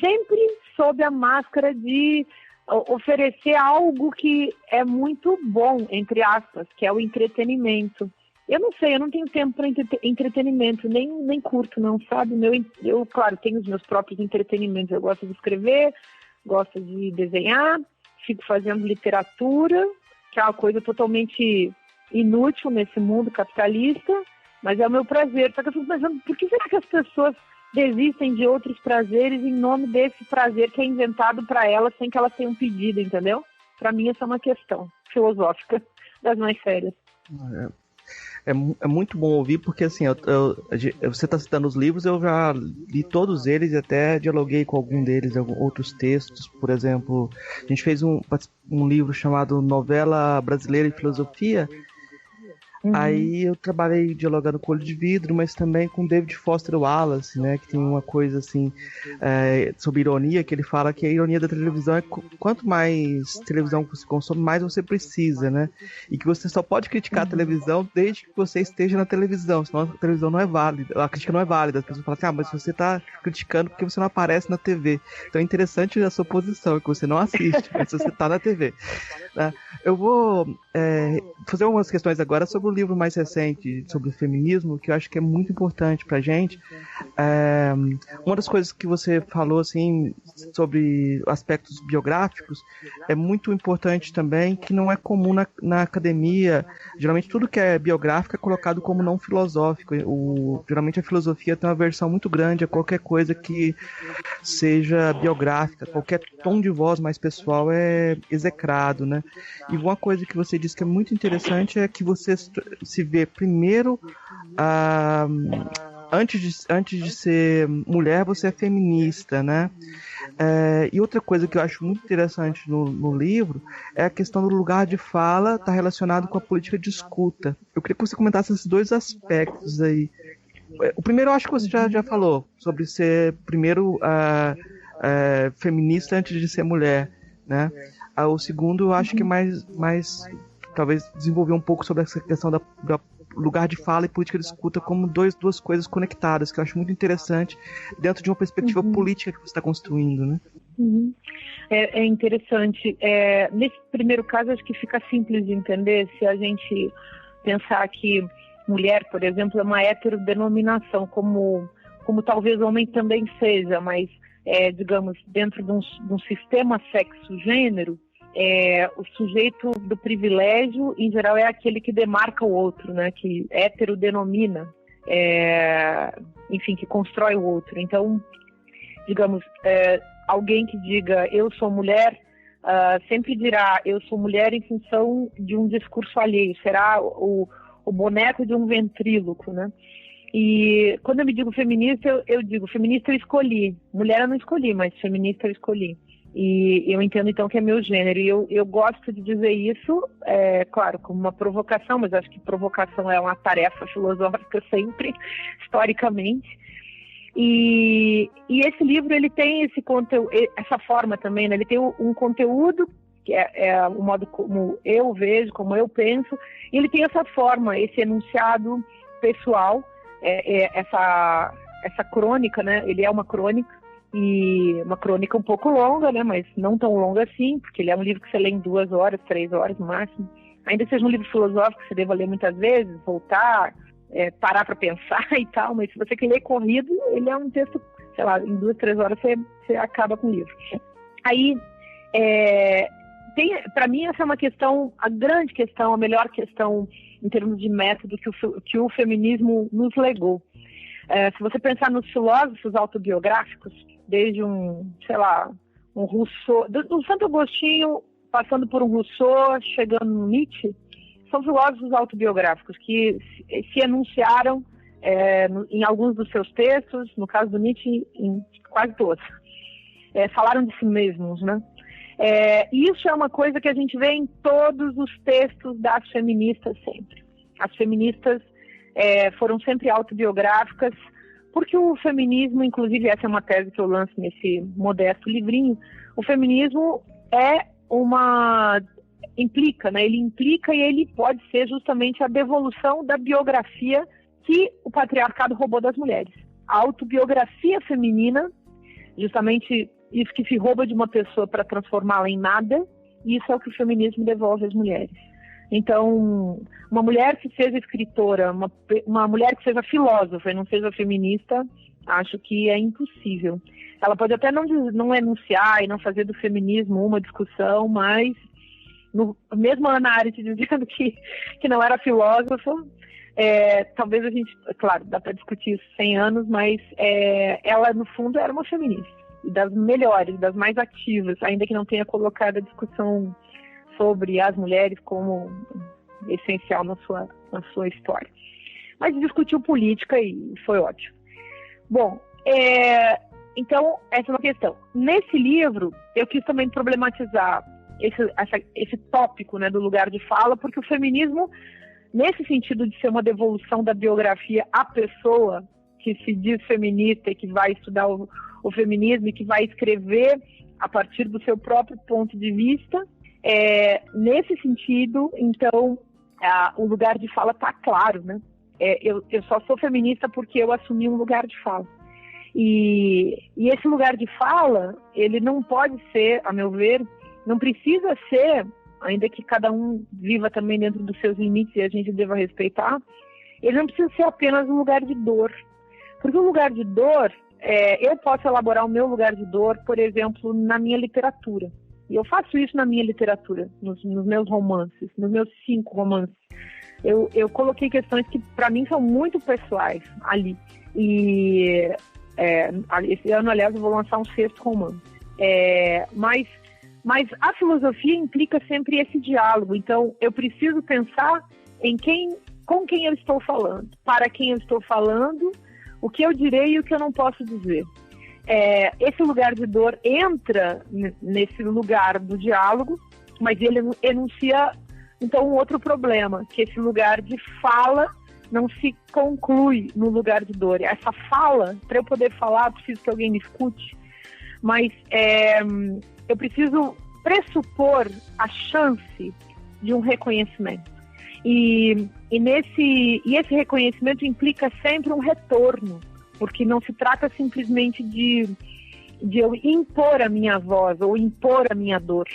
C: sempre sob a máscara de oferecer algo que é muito bom, entre aspas, que é o entretenimento. Eu não sei, eu não tenho tempo para entretenimento, nem curto, não, sabe? Eu, claro, tenho os meus próprios entretenimentos. Eu gosto de escrever, gosto de desenhar, fico fazendo literatura, que é uma coisa totalmente inútil nesse mundo capitalista, mas é o meu prazer. Só que eu fico pensando, por que será que as pessoas desistem de outros prazeres em nome desse prazer que é inventado para elas sem que elas tenham pedido, entendeu? Para mim, essa é uma questão filosófica das mais sérias.
D: É muito bom ouvir, porque assim, você está citando os livros, eu já li todos eles e até dialoguei com algum deles, outros textos. Por exemplo, a gente fez um livro chamado Novela Brasileira e Filosofia. Aí eu trabalhei dialogando com o Olho de Vidro, mas também com David Foster Wallace, né, que tem uma coisa assim sobre ironia, que ele fala que a ironia da televisão é quanto mais televisão você consome, mais você precisa, né, e que você só pode criticar a televisão desde que você esteja na televisão, senão a televisão não é válida, a crítica não é válida. As pessoas falam assim, mas você está criticando porque você não aparece na TV. Então é interessante a sua posição, que você não assiste, mas você está na TV. Eu vou fazer algumas questões agora sobre o livro mais recente sobre o feminismo, que eu acho que é muito importante pra gente. Uma das coisas que você falou assim, sobre aspectos biográficos, é muito importante também, que não é comum na academia. Geralmente tudo que é biográfico é colocado como não filosófico. Geralmente a filosofia tem uma versão muito grande a qualquer coisa que seja biográfica, qualquer tom de voz mais pessoal é execrado, né? E uma coisa que você disse que é muito interessante é que você se vê primeiro, antes de ser mulher, você é feminista, né? E outra coisa que eu acho muito interessante no livro é a questão do lugar de fala estar relacionado com a política de escuta. Eu queria que você comentasse esses dois aspectos aí. O primeiro eu acho que você já falou, sobre ser primeiro feminista antes de ser mulher, né? O segundo eu acho que é mais talvez desenvolver um pouco sobre essa questão da lugar de fala e política de escuta como duas coisas conectadas, que eu acho muito interessante dentro de uma perspectiva política que você está construindo, né?
C: É interessante. Nesse primeiro caso, acho que fica simples de entender se a gente pensar que mulher, por exemplo, é uma heterodenominação, como como talvez o homem também seja, mas, digamos, dentro de um sistema sexo-gênero, o sujeito do privilégio, em geral, é aquele que demarca o outro, né? Que hétero denomina, enfim, que constrói o outro. Então, digamos, alguém que diga eu sou mulher, sempre dirá eu sou mulher em função de um discurso alheio, será o boneco de um ventríloco, né? E quando eu me digo feminista, eu digo feminista eu escolhi, mulher eu não escolhi, mas feminista eu escolhi. E eu entendo, então, que é meu gênero. E eu gosto de dizer isso, claro, como uma provocação, mas acho que provocação é uma tarefa filosófica sempre, historicamente. E esse livro, ele tem esse conteúdo, essa forma também, né? Ele tem um conteúdo, que é o modo como eu vejo, como eu penso, e ele tem essa forma, esse enunciado pessoal, essa crônica, né? Ele é uma crônica, e uma crônica um pouco longa, né? Mas não tão longa assim, porque ele é um livro que você lê em 2 horas, 3 horas no máximo. Ainda seja um livro filosófico que você deva ler muitas vezes, voltar, parar para pensar e tal, mas se você quer ler corrido, ele é um texto, sei lá, em 2, 3 horas você acaba com o livro. Aí, para mim, essa é uma questão, a grande questão, a melhor questão em termos de método que o feminismo nos legou. Se você pensar nos filósofos autobiográficos, desde um Rousseau, do Santo Agostinho, passando por um Rousseau, chegando no Nietzsche, são filósofos autobiográficos que se enunciaram em alguns dos seus textos, no caso do Nietzsche, em quase todos. Falaram de si mesmos, né? Isso é uma coisa que a gente vê em todos os textos das feministas sempre. As feministas foram sempre autobiográficas, porque o feminismo, inclusive essa é uma tese que eu lanço nesse modesto livrinho, o feminismo implica, né? Ele implica e ele pode ser justamente a devolução da biografia que o patriarcado roubou das mulheres. A autobiografia feminina, justamente isso que se rouba de uma pessoa para transformá-la em nada, isso é o que o feminismo devolve às mulheres. Então, uma mulher que seja escritora, uma mulher que seja filósofa e não seja feminista, acho que é impossível. Ela pode até não enunciar e não fazer do feminismo uma discussão, mas mesmo a Hannah Arendt dizendo que não era filósofa, talvez a gente, claro, dá para discutir isso 100 anos, mas ela, no fundo, era uma feminista. E das melhores, das mais ativas, ainda que não tenha colocado a discussão sobre as mulheres como essencial na sua história. Mas discutiu política e foi ótimo. Bom, então, essa é uma questão. Nesse livro, eu quis também problematizar esse tópico, né, do lugar de fala, porque o feminismo, nesse sentido de ser uma devolução da biografia à pessoa que se diz feminista e que vai estudar o feminismo e que vai escrever a partir do seu próprio ponto de vista, nesse sentido, então, o lugar de fala está claro, né? Eu só sou feminista porque eu assumi um lugar de fala. E esse lugar de fala, ele não pode ser, a meu ver, não precisa ser, ainda que cada um viva também dentro dos seus limites e a gente deva respeitar, ele não precisa ser apenas um lugar de dor. Porque o lugar de dor, eu posso elaborar o meu lugar de dor, por exemplo, na minha literatura. E eu faço isso na minha literatura, nos meus romances, nos meus 5 romances. Eu coloquei questões que, para mim, são muito pessoais ali. E esse ano, aliás, eu vou lançar um 6º romance. Mas a filosofia implica sempre esse diálogo. Então, eu preciso pensar com quem eu estou falando, para quem eu estou falando, o que eu direi e o que eu não posso dizer. Esse lugar de dor entra nesse lugar do diálogo, mas ele enuncia, então, um outro problema, que esse lugar de fala não se conclui no lugar de dor. Essa fala, para eu poder falar, eu preciso que alguém me escute, mas eu preciso pressupor a chance de um reconhecimento. E esse reconhecimento implica sempre um retorno, porque não se trata simplesmente de eu impor a minha voz ou impor a minha dor.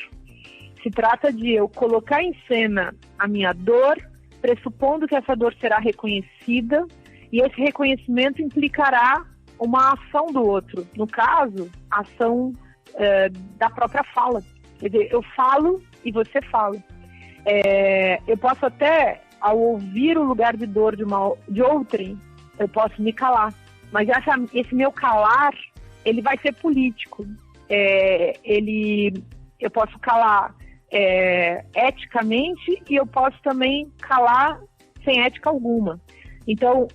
C: Se trata de eu colocar em cena a minha dor, pressupondo que essa dor será reconhecida, e esse reconhecimento implicará uma ação do outro. No caso, a ação da própria fala. Quer dizer, eu falo e você fala. Eu posso até, ao ouvir o lugar de dor de outrem, eu posso me calar. Mas esse meu calar, ele vai ser político. Eu posso calar eticamente e eu posso também calar sem ética alguma. Então,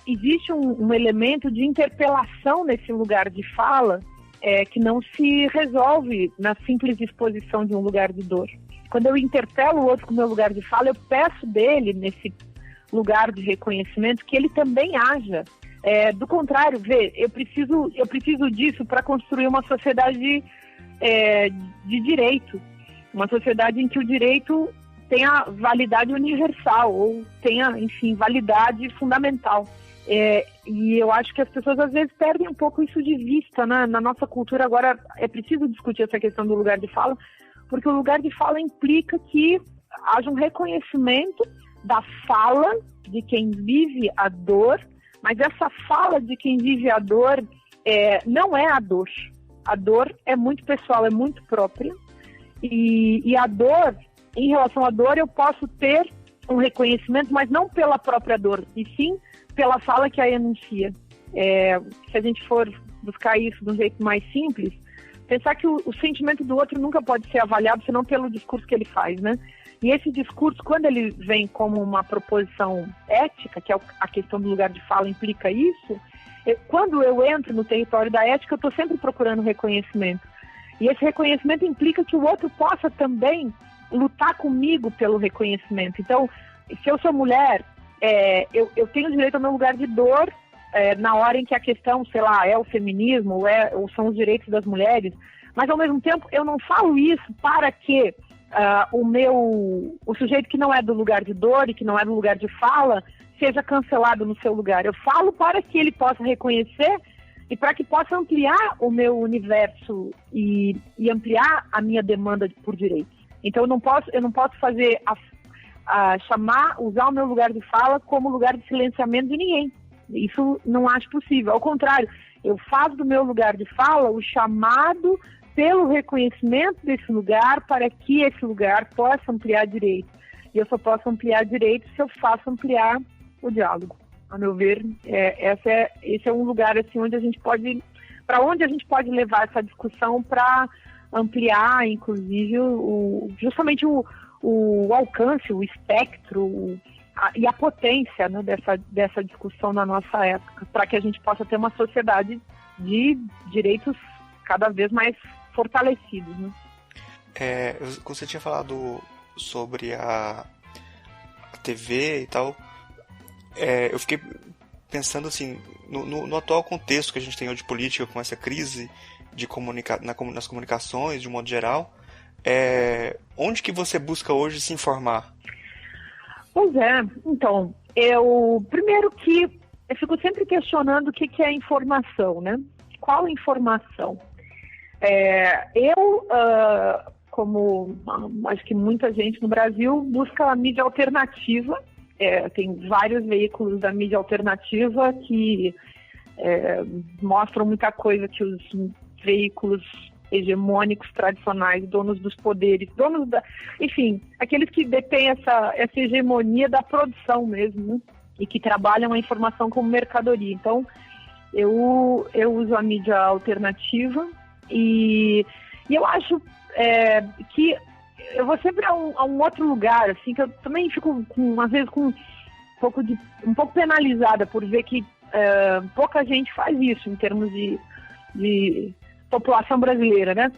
C: existe um elemento de interpelação nesse lugar de fala que não se resolve na simples exposição de um lugar de dor. Quando eu interpelo o outro com o meu lugar de fala, eu peço dele, nesse lugar de reconhecimento, que ele também haja. Do contrário, eu preciso disso para construir uma sociedade de direito, uma sociedade em que o direito tenha validade universal ou tenha, enfim, validade fundamental. E eu acho que as pessoas às vezes perdem um pouco isso de vista, né? Na nossa cultura agora é preciso discutir essa questão do lugar de fala, porque o lugar de fala implica que haja um reconhecimento da fala de quem vive a dor, mas essa fala de quem vive a dor não é a dor. A dor é muito pessoal, é muito própria. E a dor, em relação à dor, eu posso ter um reconhecimento, mas não pela própria dor, e sim pela fala que a enuncia. Se a gente for buscar isso de um jeito mais simples, pensar que o sentimento do outro nunca pode ser avaliado senão pelo discurso que ele faz, né? E esse discurso, quando ele vem como uma proposição ética, que é a questão do lugar de fala implica isso, quando eu entro no território da ética, eu estou sempre procurando reconhecimento. E esse reconhecimento implica que o outro possa também lutar comigo pelo reconhecimento. Então, se eu sou mulher, eu tenho direito ao meu lugar de dor na hora em que a questão, sei lá, é o feminismo ou são os direitos das mulheres, mas ao mesmo tempo eu não falo isso para que o sujeito que não é do lugar de dor e que não é do lugar de fala seja cancelado no seu lugar. Eu falo para que ele possa reconhecer e para que possa ampliar o meu universo e ampliar a minha demanda por direitos. Então eu não posso fazer usar o meu lugar de fala como lugar de silenciamento de ninguém. Isso não acho possível. Ao contrário, eu faço do meu lugar de fala o chamado pelo reconhecimento desse lugar para que esse lugar possa ampliar direitos. E eu só posso ampliar direitos se eu faço ampliar o diálogo. A meu ver, esse é um lugar assim, onde a gente pode levar essa discussão para ampliar, inclusive, justamente o alcance, o espectro e a potência, né, dessa discussão na nossa época, para que a gente possa ter uma sociedade de direitos cada vez mais fortalecidos. Né?
B: Você tinha falado sobre a TV e tal. Eu fiquei pensando assim, no atual contexto que a gente tem hoje de política, com essa crise nas comunicações, de um modo geral, onde que você busca hoje se informar?
C: Pois então, primeiro que eu fico sempre questionando o que é informação, né? Qual informação? Como acho que muita gente no Brasil, busca a mídia alternativa. Tem vários veículos da mídia alternativa que mostram muita coisa que os veículos hegemônicos tradicionais, donos dos poderes, enfim, aqueles que detêm essa hegemonia da produção mesmo, né? E que trabalham a informação como mercadoria. Então, eu uso a mídia alternativa e eu acho que eu vou sempre a um outro lugar, assim, que eu também fico, às vezes, um pouco penalizada por ver que pouca gente faz isso em termos de população brasileira, né?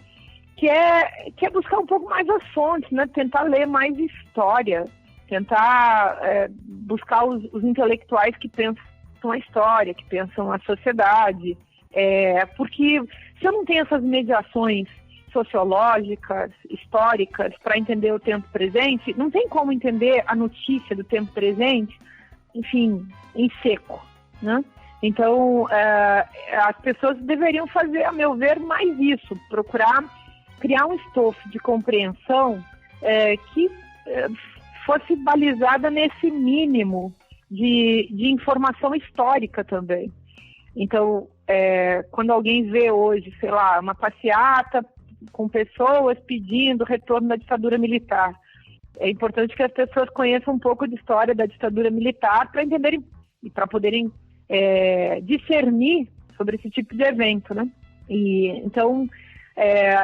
C: Que é buscar um pouco mais as fontes, né? Tentar ler mais história, tentar buscar os intelectuais que pensam a história, que pensam a sociedade, porque se eu não tenho essas mediações sociológicas, históricas, para entender o tempo presente, não tem como entender a notícia do tempo presente, enfim, em seco, né? Então, as pessoas deveriam fazer, a meu ver, mais isso, procurar criar um estofo de compreensão que fosse balizada nesse mínimo de informação histórica também. Então, quando alguém vê hoje, sei lá, uma passeata com pessoas pedindo retorno da ditadura militar, é importante que as pessoas conheçam um pouco de história da ditadura militar para entenderem e para poderem discernir sobre esse tipo de evento, né? E então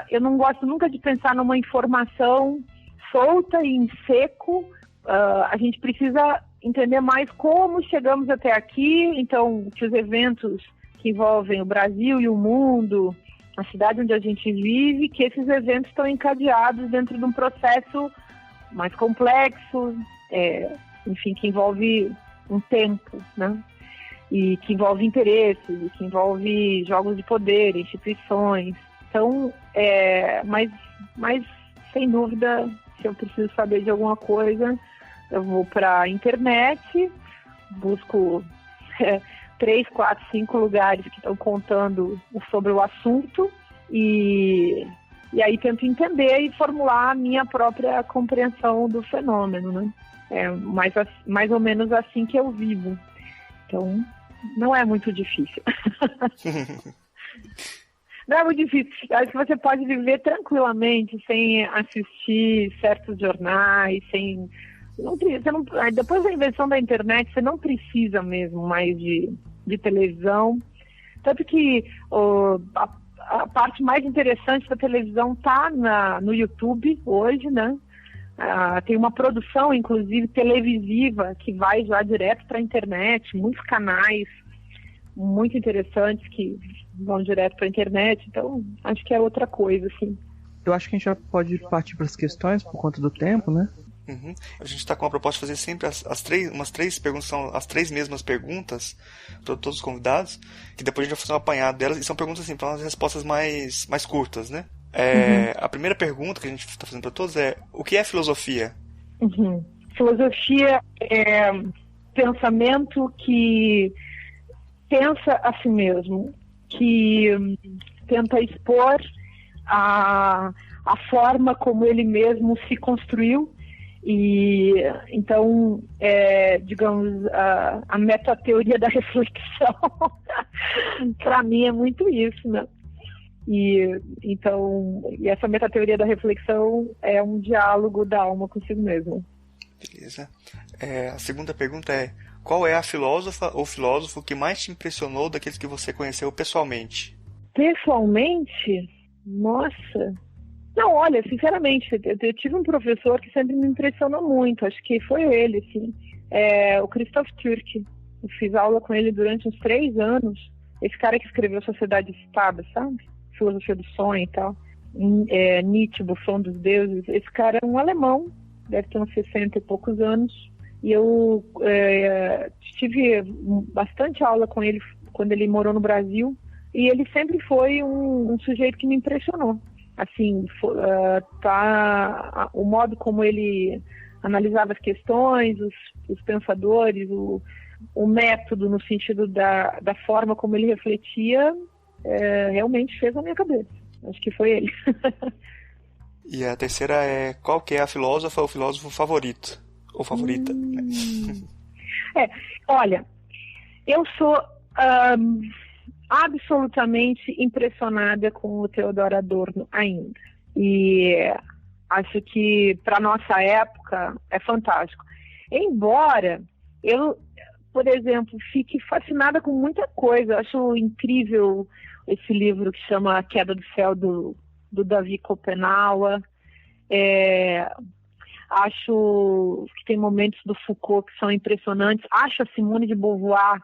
C: eu não gosto nunca de pensar numa informação solta e em seco. A gente precisa entender mais como chegamos até aqui, então que os eventos que envolvem o Brasil e o mundo, a cidade onde a gente vive, que esses eventos estão encadeados dentro de um processo mais complexo, enfim, que envolve um tempo, né? E que envolve interesses, e que envolve jogos de poder, instituições. Então, mas sem dúvida, se eu preciso saber de alguma coisa, eu vou para a internet, busco 3, 4, 5 lugares que estão contando sobre o assunto e aí tento entender e formular a minha própria compreensão do fenômeno, né? É mais ou menos assim que eu vivo. Então, não é muito difícil. Não é muito difícil. Eu acho que você pode viver tranquilamente sem assistir certos jornais, depois da invenção da internet, você não precisa mesmo mais de televisão. Tanto que a parte mais interessante da televisão está no YouTube hoje, né? Tem uma produção, inclusive, televisiva que vai já direto para a internet, muitos canais muito interessantes que vão direto para a internet, então acho que é outra coisa, assim.
D: Eu acho que a gente já pode partir para as questões por conta do tempo, né?
B: Uhum. A gente está com a proposta de fazer sempre umas três perguntas, são as 3 mesmas perguntas para todos os convidados, que depois a gente vai fazer um apanhado delas, e são perguntas assim, para umas respostas mais curtas, né? A primeira pergunta que a gente está fazendo para todos é: o que é filosofia?
C: Uhum. Filosofia é pensamento que pensa a si mesmo, que tenta expor a forma como ele mesmo se construiu. E então, digamos, a metateoria da reflexão para mim é muito isso, né? E essa metateoria da reflexão é um diálogo da alma consigo mesmo.
B: Beleza. A segunda pergunta é: qual é a filósofa ou filósofo que mais te impressionou daqueles que você conheceu pessoalmente?
C: Pessoalmente? Nossa! Não, olha, sinceramente, eu tive um professor que sempre me impressionou muito, acho que foi ele, assim, o Christoph Türk. Eu fiz aula com ele durante uns 3 anos. Esse cara que escreveu Sociedade e Estado, sabe? Filosofia do Sonho e tal. Nietzsche, Buffon dos Deuses. Esse cara é um alemão, deve ter uns 60 e poucos anos. E eu tive bastante aula com ele quando ele morou no Brasil. E ele sempre foi um sujeito que me impressionou. Assim, o modo como ele analisava as questões, os pensadores, o método no sentido da forma como ele refletia, realmente fez a minha cabeça. Acho que foi ele.
B: E a terceira é: qual que é a filósofa ou filósofo favorito? Ou favorita?
C: Olha, eu sou absolutamente impressionada com o Theodor Adorno ainda. E acho que para nossa época é fantástico. Embora eu, por exemplo, fique fascinada com muita coisa. Acho incrível esse livro que chama A Queda do Céu, do Davi Kopenawa. Acho que tem momentos do Foucault que são impressionantes. Acho a Simone de Beauvoir,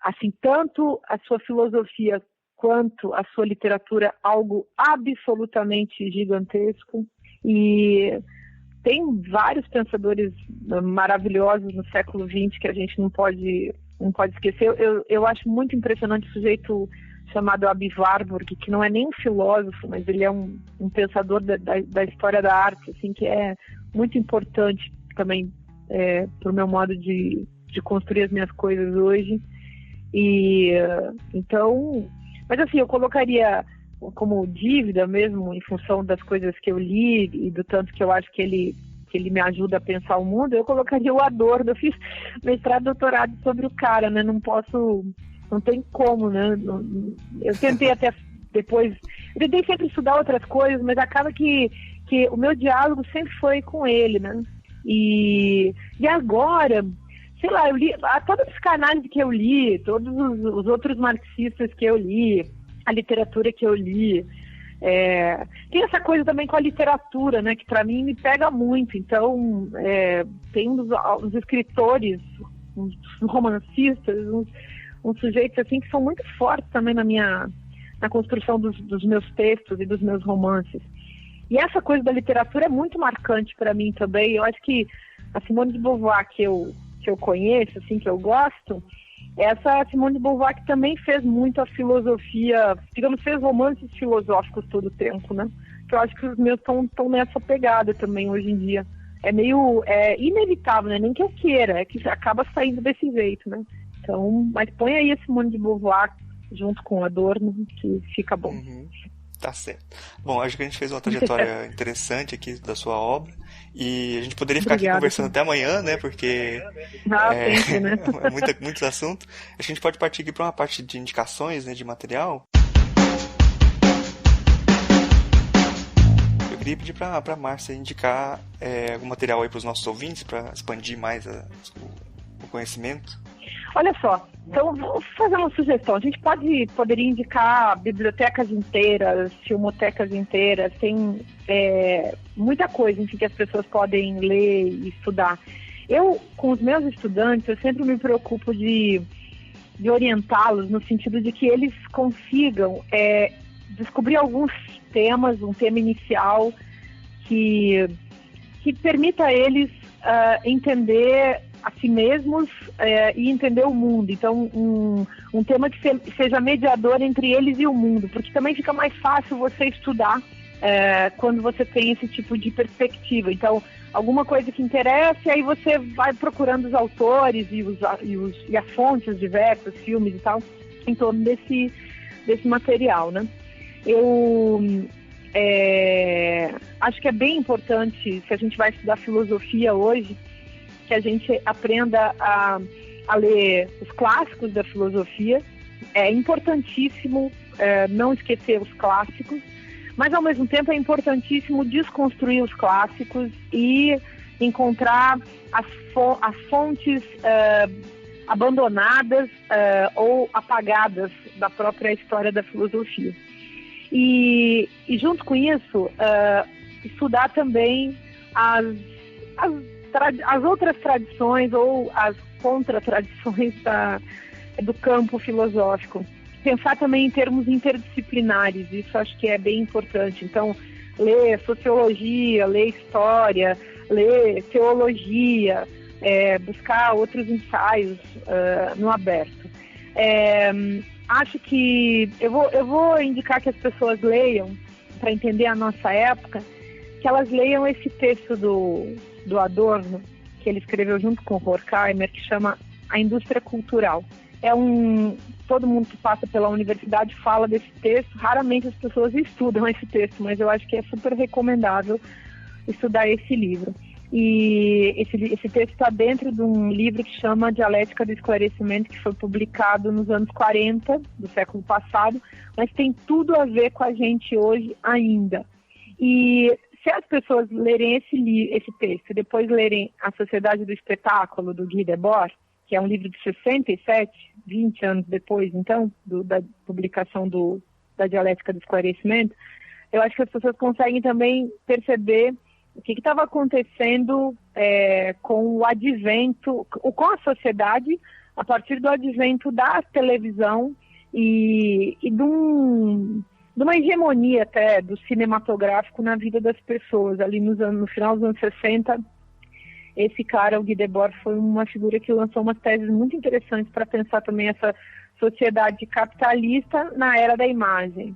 C: assim, tanto a sua filosofia quanto a sua literatura, algo absolutamente gigantesco. E tem vários pensadores maravilhosos no século XX que a gente não pode esquecer. Eu acho muito impressionante o sujeito chamado Aby Warburg, que não é nem um filósofo, mas ele é um pensador da história da arte, assim, que é muito importante também para o meu modo de construir as minhas coisas hoje. E então, mas assim, eu colocaria como dívida mesmo, em função das coisas que eu li e do tanto que eu acho que ele me ajuda a pensar o mundo, eu colocaria o Adorno. Eu fiz mestrado e doutorado sobre o cara, né? Não posso Não tem como, né? Eu tentei até depois... Eu tentei sempre estudar outras coisas, mas acaba que o meu diálogo sempre foi com ele, né? E agora, sei lá, eu li toda a psicanálise que eu li, todos os outros marxistas que eu li, a literatura que eu li. Tem essa coisa também com a literatura, né, que para mim me pega muito. Então, tem uns escritores, uns romancistas, uns sujeitos assim que são muito fortes também na construção dos meus textos e dos meus romances. E essa coisa da literatura é muito marcante para mim também. Eu acho que a Simone de Beauvoir que eu conheço, assim, que eu gosto, essa Simone de Beauvoir que também fez muito a filosofia, digamos, fez romances filosóficos todo o tempo, né? Que eu acho que os meus estão nessa pegada também hoje em dia. É meio inevitável, né? Nem que eu queira, é que acaba saindo desse jeito, né? Então, mas põe aí a Simone de Beauvoir junto com Adorno, que fica bom.
B: Uhum. Tá certo. Bom, acho que a gente fez uma trajetória interessante aqui da sua obra e a gente poderia ficar aqui conversando até amanhã, né? Porque
C: sempre, né?
B: muitos assuntos. Acho que a gente pode partir aqui para uma parte de indicações, né, de material. Eu queria pedir para a Márcia indicar algum material aí para os nossos ouvintes para expandir mais o conhecimento.
C: Olha só, então vou fazer uma sugestão. A gente poderia indicar bibliotecas inteiras, filmotecas inteiras, tem muita coisa que as pessoas podem ler e estudar. Eu, com os meus estudantes, eu sempre me preocupo de orientá-los no sentido de que eles consigam descobrir alguns temas, um tema inicial que permita a eles entender a si mesmos e entender o mundo. Então, um tema que seja mediador entre eles e o mundo, porque também fica mais fácil você estudar quando você tem esse tipo de perspectiva. Então, alguma coisa que interessa, e aí você vai procurando os autores e as fontes diversas, filmes e tal, em torno desse material, né? Eu acho que é bem importante, se a gente vai estudar filosofia hoje, que a gente aprenda a ler os clássicos da filosofia. É importantíssimo não esquecer os clássicos, mas ao mesmo tempo é importantíssimo desconstruir os clássicos e encontrar as fontes abandonadas ou apagadas da própria história da filosofia. E junto com isso, estudar também as outras tradições ou as contra-tradições do campo filosófico. Pensar também em termos interdisciplinares, isso acho que é bem importante. Então, ler sociologia, ler história, ler teologia, buscar outros ensaios no aberto. Acho que eu vou indicar que as pessoas leiam, para entender a nossa época, que elas leiam esse texto do Adorno, que ele escreveu junto com o Horkheimer, que chama A Indústria Cultural. Todo mundo que passa pela universidade fala desse texto, raramente as pessoas estudam esse texto, mas eu acho que é super recomendável estudar esse livro. E esse texto está dentro de um livro que chama Dialética do Esclarecimento, que foi publicado nos anos 40 do século passado, mas tem tudo a ver com a gente hoje ainda. E se as pessoas lerem esse texto e depois lerem A Sociedade do Espetáculo, do Guy Debord, que é um livro de 67, 20 anos depois, então, da publicação da Dialética do Esclarecimento, eu acho que as pessoas conseguem também perceber o que estava acontecendo com o advento, com a sociedade, a partir do advento da televisão e de uma hegemonia até do cinematográfico na vida das pessoas. Ali no final dos anos 60, esse cara, o Guy Debord, foi uma figura que lançou umas teses muito interessantes para pensar também essa sociedade capitalista na era da imagem.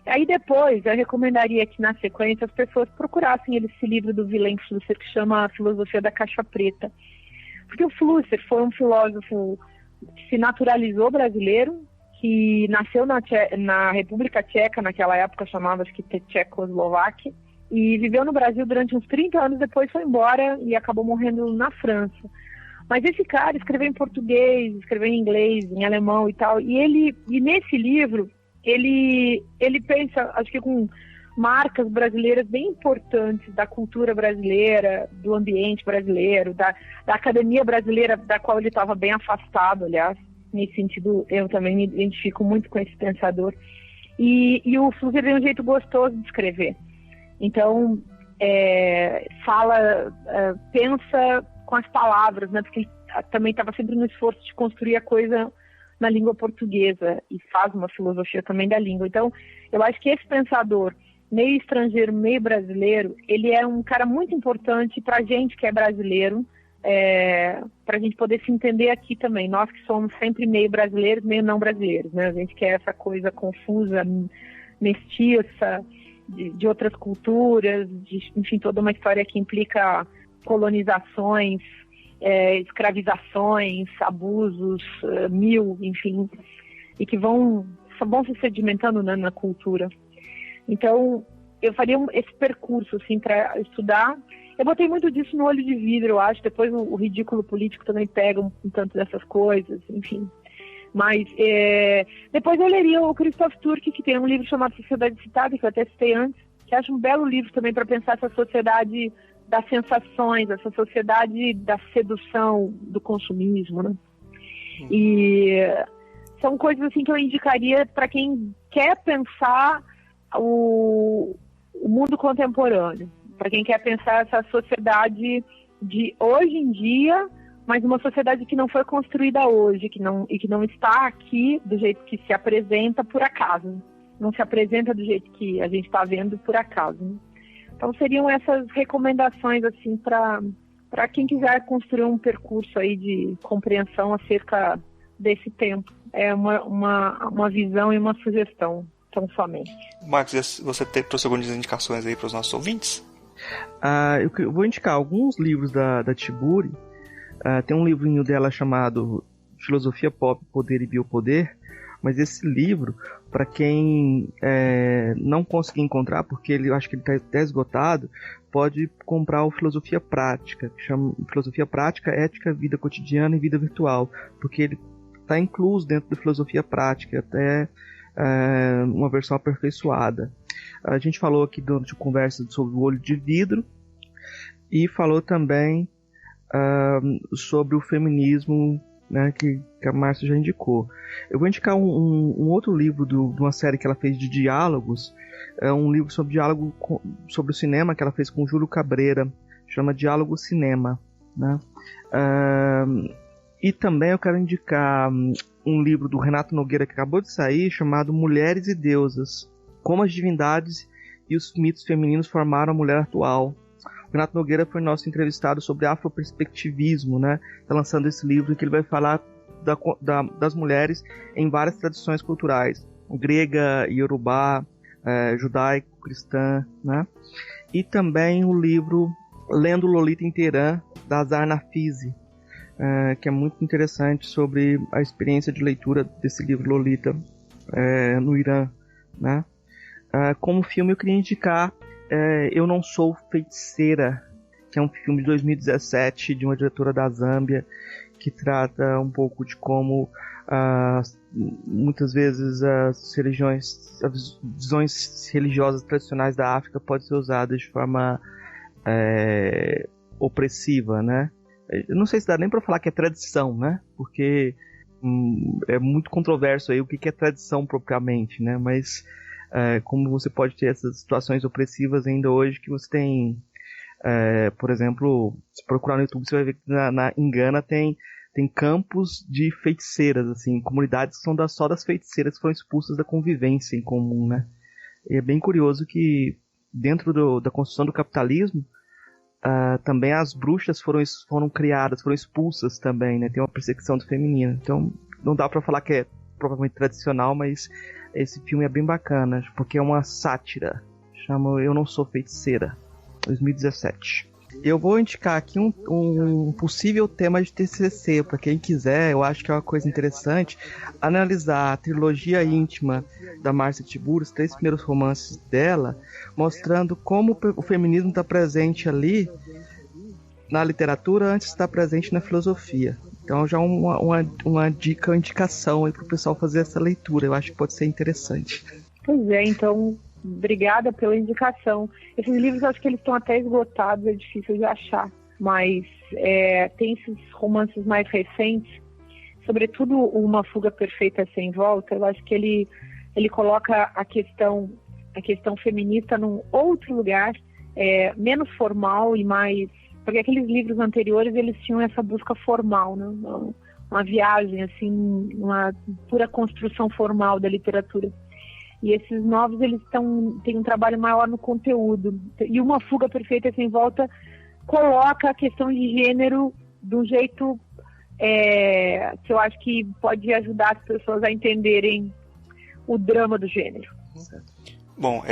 C: Aí depois, eu recomendaria que na sequência as pessoas procurassem esse livro do Wilhelm Flusser, que chama A Filosofia da Caixa Preta. Porque o Flusser foi um filósofo que se naturalizou brasileiro, que nasceu na República Tcheca, naquela época chamava-se Tchecoslováquia, e viveu no Brasil durante uns 30 anos, depois foi embora e acabou morrendo na França. Mas esse cara escreveu em português, escreveu em inglês, em alemão e tal. E nesse livro, ele pensa, acho que com marcas brasileiras bem importantes da cultura brasileira, do ambiente brasileiro, da academia brasileira, da qual ele estava bem afastado, aliás. Nesse sentido, eu também me identifico muito com esse pensador. E o Flusser tem um jeito gostoso de escrever. Então, pensa com as palavras, né? Porque ele também estava sempre no esforço de construir a coisa na língua portuguesa e faz uma filosofia também da língua. Então, eu acho que esse pensador, meio estrangeiro, meio brasileiro, ele é um cara muito importante para a gente que é brasileiro, para a gente poder se entender aqui também. Nós que somos sempre meio brasileiros, meio não brasileiros, né? A gente quer essa coisa confusa, mestiça, de outras culturas, enfim, toda uma história que implica colonizações, escravizações, abusos, enfim, e que vão se sedimentando, né, na cultura. Então, eu faria esse percurso, assim, para estudar. Eu botei muito disso no Olho de Vidro, eu acho. Depois o ridículo político também pega um tanto dessas coisas, enfim. Mas depois eu leria o Christoph Turk, que tem um livro chamado Sociedade Citada, que eu até citei antes, que acho um belo livro também para pensar essa sociedade das sensações, essa sociedade da sedução, do consumismo, né? E são coisas assim que eu indicaria para quem quer pensar o mundo contemporâneo, para quem quer pensar essa sociedade de hoje em dia, mas uma sociedade que não foi construída hoje, que não está aqui do jeito que se apresenta por acaso. Não se apresenta do jeito que a gente está vendo por acaso, né? Então seriam essas recomendações assim para quem quiser construir um percurso aí de compreensão acerca desse tempo. É uma visão e uma sugestão, tão somente.
B: Marcos, você trouxe algumas indicações aí para os nossos ouvintes?
D: Eu vou indicar alguns livros da Tiburi. Tem um livrinho dela chamado Filosofia Pop, Poder e Biopoder, mas esse livro, para quem não conseguir encontrar, porque eu acho que ele está até esgotado, pode comprar o Filosofia Prática, que chama Filosofia Prática, Ética, Vida Cotidiana e Vida Virtual, porque ele está incluso dentro da Filosofia Prática, até uma versão aperfeiçoada. A gente falou aqui durante a conversa sobre o Olho de Vidro e falou também sobre o feminismo, né, que a Márcia já indicou. Eu vou indicar um outro livro de uma série que ela fez de diálogos, um livro sobre diálogo sobre o cinema que ela fez com o Júlio Cabreira, chama Diálogo Cinema, né? E também eu quero indicar um livro do Renato Nogueira que acabou de sair, chamado Mulheres e Deusas, como as divindades e os mitos femininos formaram a mulher atual. O Renato Nogueira foi nosso entrevistado sobre afroperspectivismo, né? Está lançando esse livro que ele vai falar das mulheres em várias tradições culturais, grega, iorubá, judaico, cristã, né? E também o livro Lendo Lolita em Teherã, da Azar Nafisi, que é muito interessante sobre a experiência de leitura desse livro Lolita no Irã, né? Como filme eu queria indicar Eu Não Sou Feiticeira, que é um filme de 2017 de uma diretora da Zâmbia, que trata um pouco de como muitas vezes as visões religiosas tradicionais da África podem ser usadas de forma opressiva, né? Eu não sei se dá nem para falar que é tradição, né? Porque é muito controverso aí o que é tradição propriamente, né? Mas como você pode ter essas situações opressivas ainda hoje, que você tem, por exemplo, se procurar no YouTube, você vai ver que em Gana tem campos de feiticeiras, assim, comunidades que são só das feiticeiras que foram expulsas da convivência em comum, né? E é bem curioso que dentro da construção do capitalismo, também as bruxas foram criadas, foram expulsas também, né? Tem uma perseguição do feminino. Então não dá para falar que é provavelmente tradicional, mas esse filme é bem bacana, porque é uma sátira. Chama Eu Não Sou Feiticeira, 2017. Eu vou indicar aqui um possível tema de TCC, para quem quiser. Eu acho que é uma coisa interessante analisar a trilogia íntima da Márcia Tiburi, os 3 primeiros romances dela, mostrando como o feminismo está presente ali na literatura antes de estar presente na filosofia. Então já uma dica, uma indicação aí para o pessoal fazer essa leitura. Eu acho que pode ser interessante.
C: Pois é, então, obrigada pela indicação. Esses livros, acho que eles estão até esgotados, é difícil de achar. Mas tem esses romances mais recentes, sobretudo Uma Fuga Perfeita Sem Volta. Eu acho que ele coloca a questão feminista num outro lugar, menos formal e mais... Porque aqueles livros anteriores, eles tinham essa busca formal, né? Uma viagem, assim, uma pura construção formal da literatura. E esses novos, eles têm um trabalho maior no conteúdo. E Uma Fuga Perfeita Sem Volta coloca a questão de gênero de um jeito que eu acho que pode ajudar as pessoas a entenderem o drama do gênero.
B: Bom,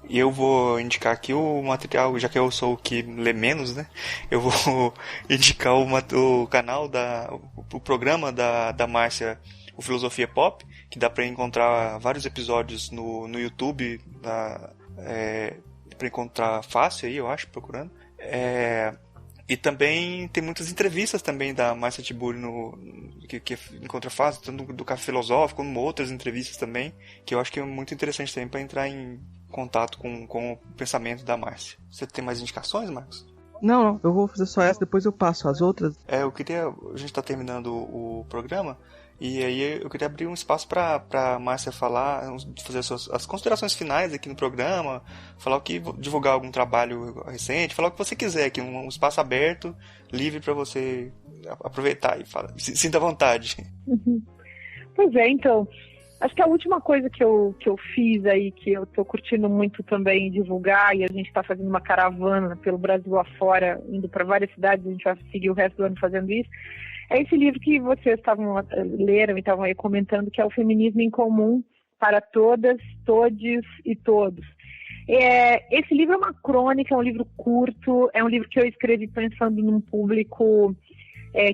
B: eu vou indicar aqui o material, já que eu sou o que lê menos, né? Eu vou indicar o canal, o programa da Márcia, o Filosofia Pop, que dá para encontrar vários episódios no YouTube, para encontrar fácil aí, eu acho, procurando. E também tem muitas entrevistas também da Márcia Tiburi que encontra fácil, tanto do Café Filosófico, como outras entrevistas também, que eu acho que é muito interessante também para entrar em contato com o pensamento da Márcia. Você tem mais indicações, Marcos?
D: Não, eu vou fazer só essa, depois eu passo as outras.
B: A gente está terminando o programa, e aí eu queria abrir um espaço para Márcia falar, fazer as considerações finais aqui no programa, falar divulgar algum trabalho recente, falar o que você quiser aqui, um espaço aberto, livre para você aproveitar e falar. Sinta à vontade.
C: Uhum. Pois é, então, acho que a última coisa que eu fiz aí, que eu tô curtindo muito também divulgar, e a gente está fazendo uma caravana pelo Brasil afora, indo para várias cidades, a gente vai seguir o resto do ano fazendo isso, é esse livro que vocês leram e estavam aí comentando, que é o Feminismo em Comum para Todas, Todes e Todos. Esse livro é uma crônica, é um livro curto, é um livro que eu escrevi pensando num público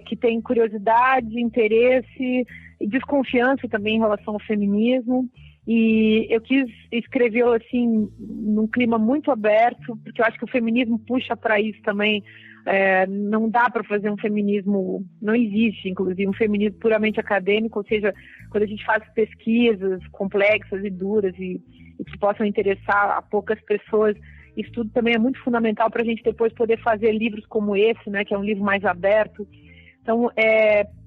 C: que tem curiosidade, interesse e desconfiança também em relação ao feminismo. E eu quis escrevê-lo assim, num clima muito aberto, porque eu acho que o feminismo puxa para isso também. Não dá para fazer um feminismo, não existe, inclusive, um feminismo puramente acadêmico, ou seja, quando a gente faz pesquisas complexas e duras e que possam interessar a poucas pessoas, isso tudo também é muito fundamental para a gente depois poder fazer livros como esse, né, que é um livro mais aberto. Então,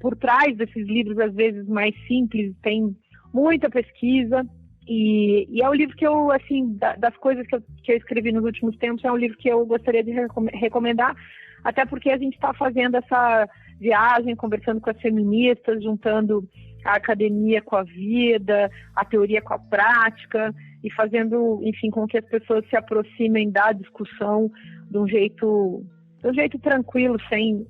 C: por trás desses livros, às vezes, mais simples, tem muita pesquisa, e é um livro que eu, assim, das coisas que eu escrevi nos últimos tempos, é um livro que eu gostaria de recomendar, até porque a gente está fazendo essa viagem, conversando com as feministas, juntando a academia com a vida, a teoria com a prática, e fazendo, enfim, com que as pessoas se aproximem da discussão de um jeito tranquilo, sem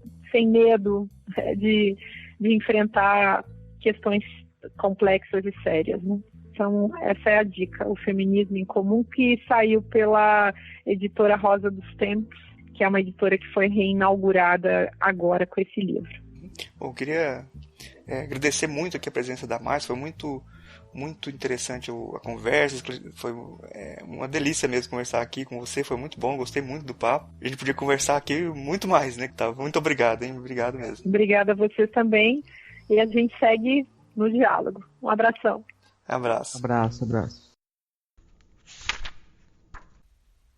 C: medo de enfrentar questões complexas e sérias, né? Então, essa é a dica, o Feminismo em Comum, que saiu pela editora Rosa dos Tempos, que é uma editora que foi reinaugurada agora com esse livro.
B: Bom, eu queria agradecer muito aqui a presença da Márcia, foi muito, muito interessante a conversa, foi uma delícia mesmo conversar aqui com você, foi muito bom, gostei muito do papo. A gente podia conversar aqui muito mais, né? Muito obrigado, hein? Obrigado mesmo.
C: Obrigada a você também, e a gente segue no diálogo. Um abração.
B: Abraço.
D: Abraço.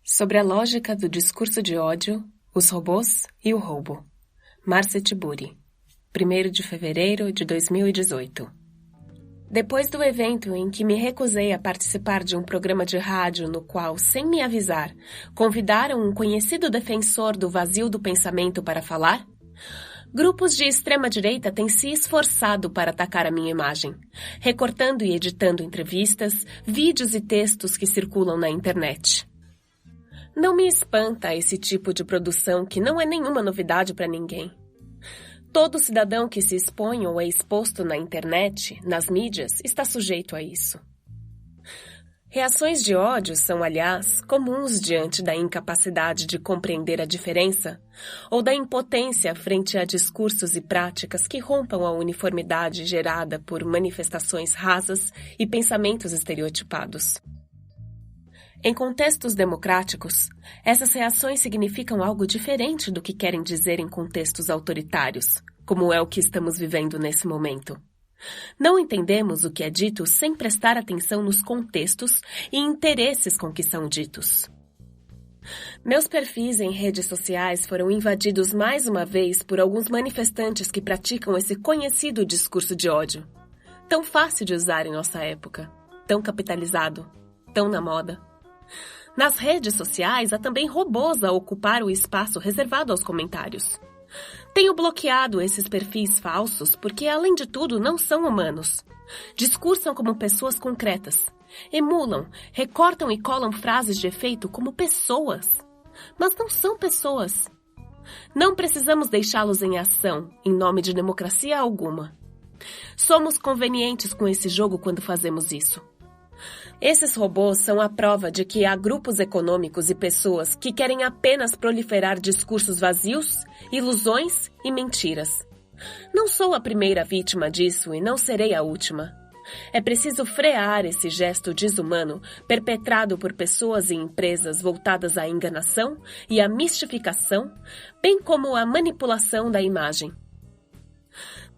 A: Sobre a lógica do discurso de ódio, os robôs e o roubo. Márcia Tiburi, 1º de fevereiro de 2018. Depois do evento em que me recusei a participar de um programa de rádio no qual, sem me avisar, convidaram um conhecido defensor do vazio do pensamento para falar, grupos de extrema-direita têm se esforçado para atacar a minha imagem, recortando e editando entrevistas, vídeos e textos que circulam na internet. Não me espanta esse tipo de produção que não é nenhuma novidade para ninguém. Todo cidadão que se expõe ou é exposto na internet, nas mídias, está sujeito a isso. Reações de ódio são, aliás, comuns diante da incapacidade de compreender a diferença ou da impotência frente a discursos e práticas que rompam a uniformidade gerada por manifestações rasas e pensamentos estereotipados. Em contextos democráticos, essas reações significam algo diferente do que querem dizer em contextos autoritários, como é o que estamos vivendo nesse momento. Não entendemos o que é dito sem prestar atenção nos contextos e interesses com que são ditos. Meus perfis em redes sociais foram invadidos mais uma vez por alguns manifestantes que praticam esse conhecido discurso de ódio. Tão fácil de usar em nossa época, tão capitalizado, tão na moda. Nas redes sociais, há também robôs a ocupar o espaço reservado aos comentários. Tenho bloqueado esses perfis falsos porque, além de tudo, não são humanos. Discursam como pessoas concretas. Emulam, recortam e colam frases de efeito como pessoas. Mas não são pessoas. Não precisamos deixá-los em ação, em nome de democracia alguma. Somos convenientes com esse jogo quando fazemos isso. Esses robôs são a prova de que há grupos econômicos e pessoas que querem apenas proliferar discursos vazios, ilusões e mentiras. Não sou a primeira vítima disso e não serei a última. É preciso frear esse gesto desumano perpetrado por pessoas e empresas voltadas à enganação e à mistificação, bem como à manipulação da imagem.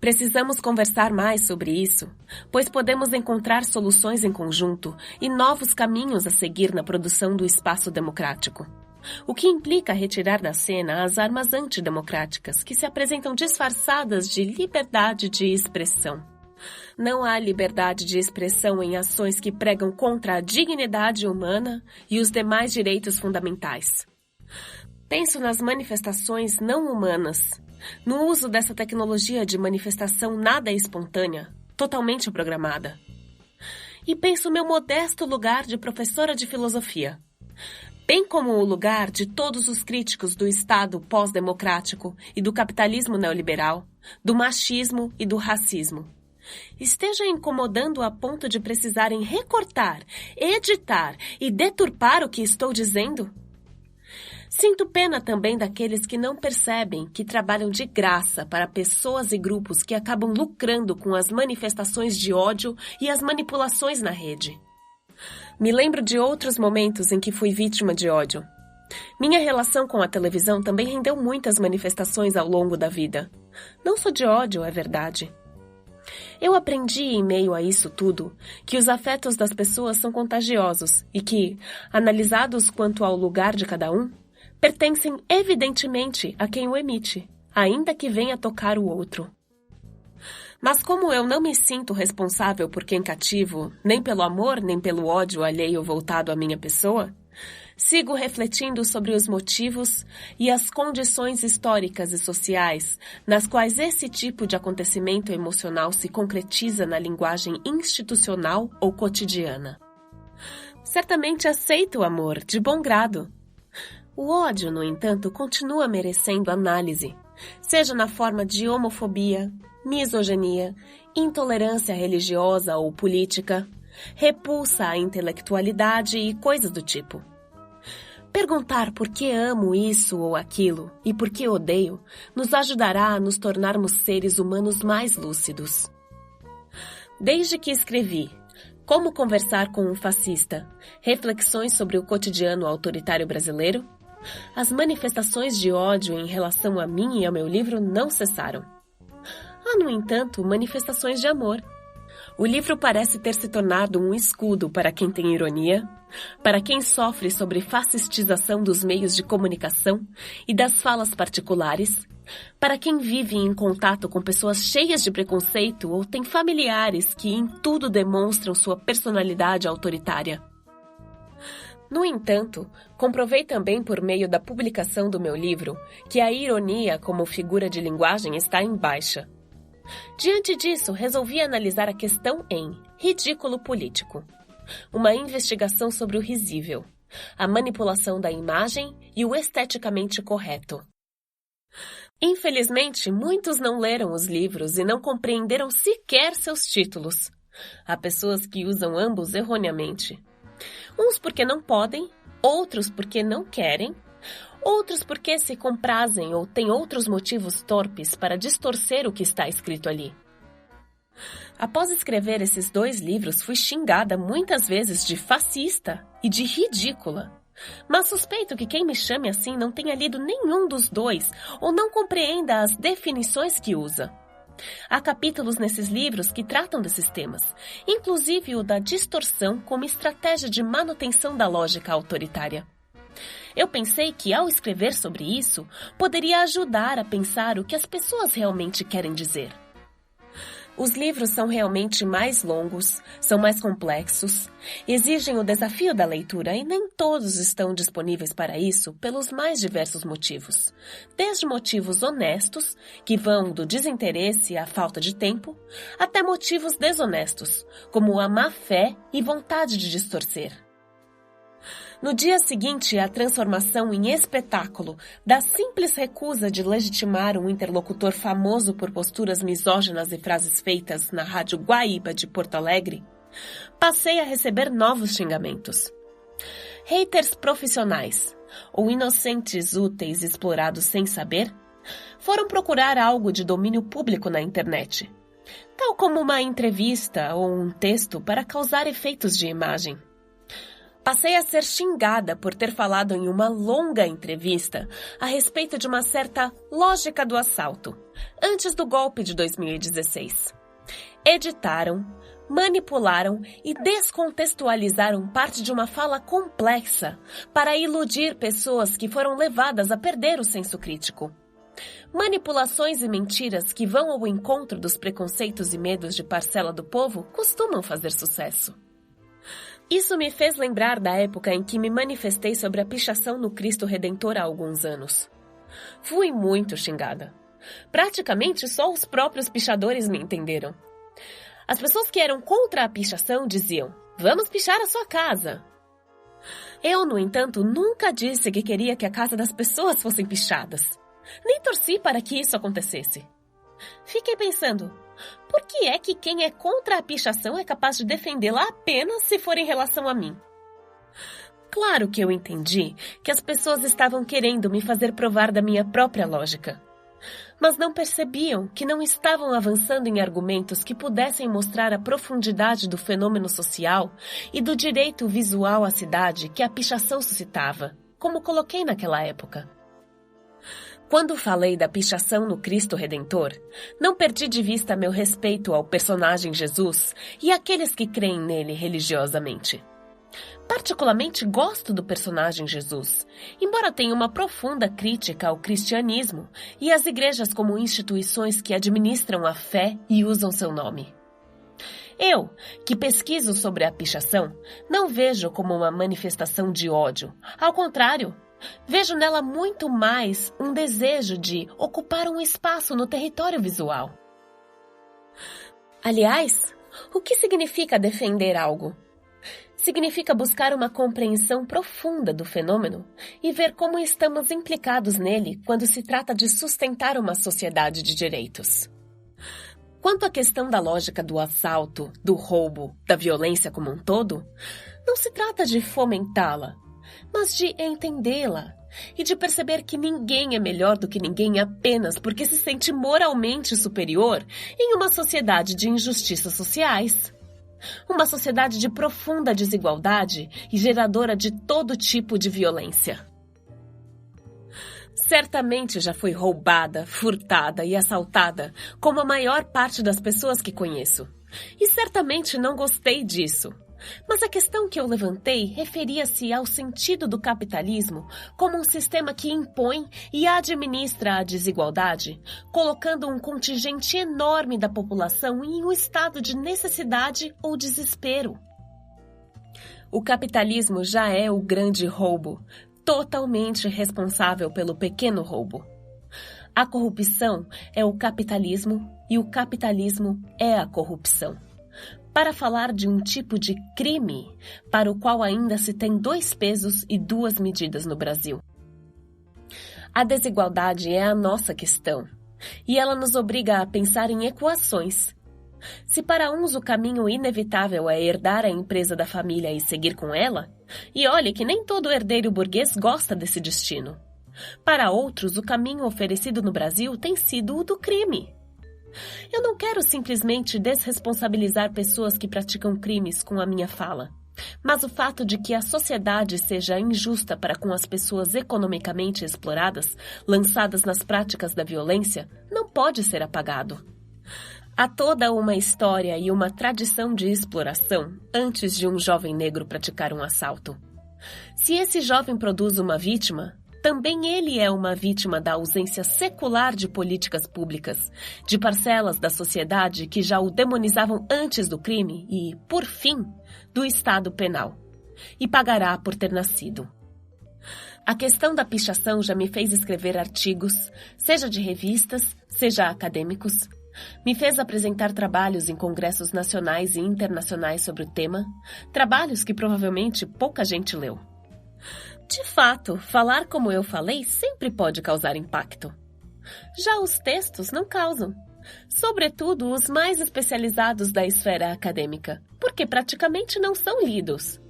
A: Precisamos conversar mais sobre isso, pois podemos encontrar soluções em conjunto e novos caminhos a seguir na produção do espaço democrático. O que implica retirar da cena as armas antidemocráticas que se apresentam disfarçadas de liberdade de expressão. Não há liberdade de expressão em ações que pregam contra a dignidade humana e os demais direitos fundamentais. Penso nas manifestações não humanas, no uso dessa tecnologia de manifestação nada espontânea, totalmente programada. E penso meu modesto lugar de professora de filosofia, bem como o lugar de todos os críticos do Estado pós-democrático e do capitalismo neoliberal, do machismo e do racismo. Esteja incomodando a ponto de precisarem recortar, editar e deturpar o que estou dizendo? Sinto pena também daqueles que não percebem que trabalham de graça para pessoas e grupos que acabam lucrando com as manifestações de ódio e as manipulações na rede. Me lembro de outros momentos em que fui vítima de ódio. Minha relação com a televisão também rendeu muitas manifestações ao longo da vida. Não só de ódio, é verdade. Eu aprendi, em meio a isso tudo, que os afetos das pessoas são contagiosos e que, analisados quanto ao lugar de cada um, pertencem evidentemente a quem o emite, ainda que venha tocar o outro. Mas como eu não me sinto responsável por quem cativo, nem pelo amor nem pelo ódio alheio voltado à minha pessoa, sigo refletindo sobre os motivos e as condições históricas e sociais nas quais esse tipo de acontecimento emocional se concretiza na linguagem institucional ou cotidiana. Certamente aceito o amor, de bom grado. O ódio, no entanto, continua merecendo análise, seja na forma de homofobia, misoginia, intolerância religiosa ou política, repulsa à intelectualidade e coisas do tipo. Perguntar por que amo isso ou aquilo e por que odeio nos ajudará a nos tornarmos seres humanos mais lúcidos. Desde que escrevi Como Conversar com um Fascista, reflexões sobre o cotidiano autoritário brasileiro, as manifestações de ódio em relação a mim e ao meu livro não cessaram. Há, no entanto, manifestações de amor. O livro parece ter se tornado um escudo para quem tem ironia, para quem sofre sobre fascistização dos meios de comunicação e das falas particulares, para quem vive em contato com pessoas cheias de preconceito ou tem familiares que em tudo demonstram sua personalidade autoritária. No entanto, comprovei também por meio da publicação do meu livro que a ironia como figura de linguagem está em baixa. Diante disso, resolvi analisar a questão em Ridículo Político, uma investigação sobre o risível, a manipulação da imagem e o esteticamente correto. Infelizmente, muitos não leram os livros e não compreenderam sequer seus títulos. Há pessoas que usam ambos erroneamente. Uns porque não podem, outros porque não querem, outros porque se comprazem ou têm outros motivos torpes para distorcer o que está escrito ali. Após escrever esses 2 livros, fui xingada muitas vezes de fascista e de ridícula. Mas suspeito que quem me chame assim não tenha lido nenhum dos 2 ou não compreenda as definições que usa. Há capítulos nesses livros que tratam desses temas, inclusive o da distorção como estratégia de manutenção da lógica autoritária. Eu pensei que, ao escrever sobre isso, poderia ajudar a pensar o que as pessoas realmente querem dizer. Os livros são realmente mais longos, são mais complexos, exigem o desafio da leitura e nem todos estão disponíveis para isso pelos mais diversos motivos. Desde motivos honestos, que vão do desinteresse à falta de tempo, até motivos desonestos, como a má fé e vontade de distorcer. No dia seguinte à transformação em espetáculo da simples recusa de legitimar um interlocutor famoso por posturas misóginas e frases feitas na Rádio Guaíba de Porto Alegre, passei a receber novos xingamentos. Haters profissionais, ou inocentes úteis explorados sem saber, foram procurar algo de domínio público na internet, tal como uma entrevista ou um texto para causar efeitos de imagem. Passei a ser xingada por ter falado em uma longa entrevista a respeito de uma certa lógica do assalto, antes do golpe de 2016. Editaram, manipularam e descontextualizaram parte de uma fala complexa para iludir pessoas que foram levadas a perder o senso crítico. Manipulações e mentiras que vão ao encontro dos preconceitos e medos de parcela do povo costumam fazer sucesso. Isso me fez lembrar da época em que me manifestei sobre a pichação no Cristo Redentor há alguns anos. Fui muito xingada. Praticamente só os próprios pichadores me entenderam. As pessoas que eram contra a pichação diziam: "Vamos pichar a sua casa." Eu, no entanto, nunca disse que queria que a casa das pessoas fossem pichadas. Nem torci para que isso acontecesse. Fiquei pensando, por que é que quem é contra a pichação é capaz de defendê-la apenas se for em relação a mim? Claro que eu entendi que as pessoas estavam querendo me fazer provar da minha própria lógica. Mas não percebiam que não estavam avançando em argumentos que pudessem mostrar a profundidade do fenômeno social e do direito visual à cidade que a pichação suscitava, como coloquei naquela época. Quando falei da pichação no Cristo Redentor, não perdi de vista meu respeito ao personagem Jesus e àqueles que creem nele religiosamente. Particularmente gosto do personagem Jesus, embora tenha uma profunda crítica ao cristianismo e às igrejas como instituições que administram a fé e usam seu nome. Eu, que pesquiso sobre a pichação, não vejo como uma manifestação de ódio. Ao contrário, vejo nela muito mais um desejo de ocupar um espaço no território visual. Aliás, o que significa defender algo? Significa buscar uma compreensão profunda do fenômeno e ver como estamos implicados nele quando se trata de sustentar uma sociedade de direitos. Quanto à questão da lógica do assalto, do roubo, da violência como um todo, não se trata de fomentá-la, mas de entendê-la e de perceber que ninguém é melhor do que ninguém apenas porque se sente moralmente superior em uma sociedade de injustiças sociais. Uma sociedade de profunda desigualdade e geradora de todo tipo de violência. Certamente já fui roubada, furtada e assaltada, como a maior parte das pessoas que conheço. E certamente não gostei disso. Mas a questão que eu levantei referia-se ao sentido do capitalismo como um sistema que impõe e administra a desigualdade, colocando um contingente enorme da população em um estado de necessidade ou desespero. O capitalismo já é o grande roubo, totalmente responsável pelo pequeno roubo. A corrupção é o capitalismo e o capitalismo é a corrupção. Para falar de um tipo de crime para o qual ainda se tem 2 pesos e 2 medidas no Brasil. A desigualdade é a nossa questão, e ela nos obriga a pensar em equações. Se para uns o caminho inevitável é herdar a empresa da família e seguir com ela, e olhe que nem todo herdeiro burguês gosta desse destino. Para outros, o caminho oferecido no Brasil tem sido o do crime. Eu não quero simplesmente desresponsabilizar pessoas que praticam crimes com a minha fala, mas o fato de que a sociedade seja injusta para com as pessoas economicamente exploradas, lançadas nas práticas da violência, não pode ser apagado. Há toda uma história e uma tradição de exploração antes de um jovem negro praticar um assalto. Se esse jovem produz uma vítima, também ele é uma vítima da ausência secular de políticas públicas, de parcelas da sociedade que já o demonizavam antes do crime e, por fim, do Estado penal. E pagará por ter nascido. A questão da pichação já me fez escrever artigos, seja de revistas, seja acadêmicos. Me fez apresentar trabalhos em congressos nacionais e internacionais sobre o tema, trabalhos que provavelmente pouca gente leu. De fato, falar como eu falei sempre pode causar impacto. Já os textos não causam, sobretudo os mais especializados da esfera acadêmica, porque praticamente não são lidos.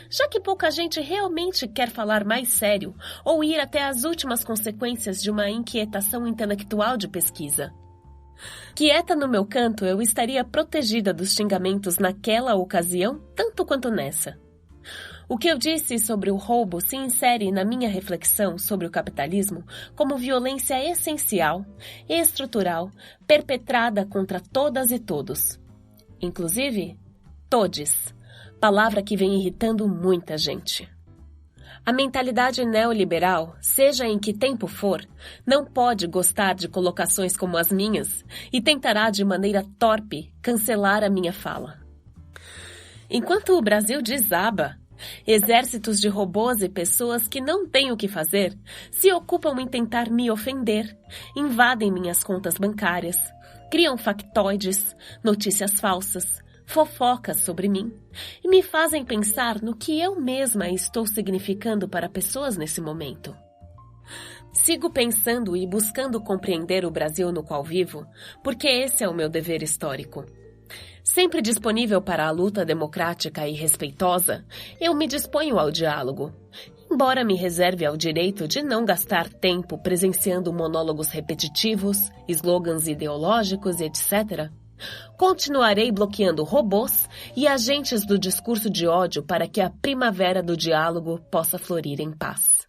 A: Já que pouca gente realmente quer falar mais sério ou ir até as últimas consequências de uma inquietação intelectual de pesquisa. Quieta no meu canto, eu estaria protegida dos xingamentos naquela ocasião, tanto quanto nessa. O que eu disse sobre o roubo se insere na minha reflexão sobre o capitalismo como violência essencial, estrutural, perpetrada contra todas e todos. Inclusive, todes, palavra que vem irritando muita gente. A mentalidade neoliberal, seja em que tempo for, não pode gostar de colocações como as minhas e tentará de maneira torpe cancelar a minha fala. Enquanto o Brasil desaba, exércitos de robôs e pessoas que não têm o que fazer se ocupam em tentar me ofender, invadem minhas contas bancárias, criam factoides, notícias falsas, fofocas sobre mim e me fazem pensar no que eu mesma estou significando para pessoas nesse momento. Sigo pensando e buscando compreender o Brasil no qual vivo, porque esse é o meu dever histórico. Sempre disponível para a luta democrática e respeitosa, eu me disponho ao diálogo, embora me reserve ao direito de não gastar tempo presenciando monólogos repetitivos, slogans ideológicos, etc. Continuarei bloqueando robôs e agentes do discurso de ódio para que a primavera do diálogo possa florir em paz.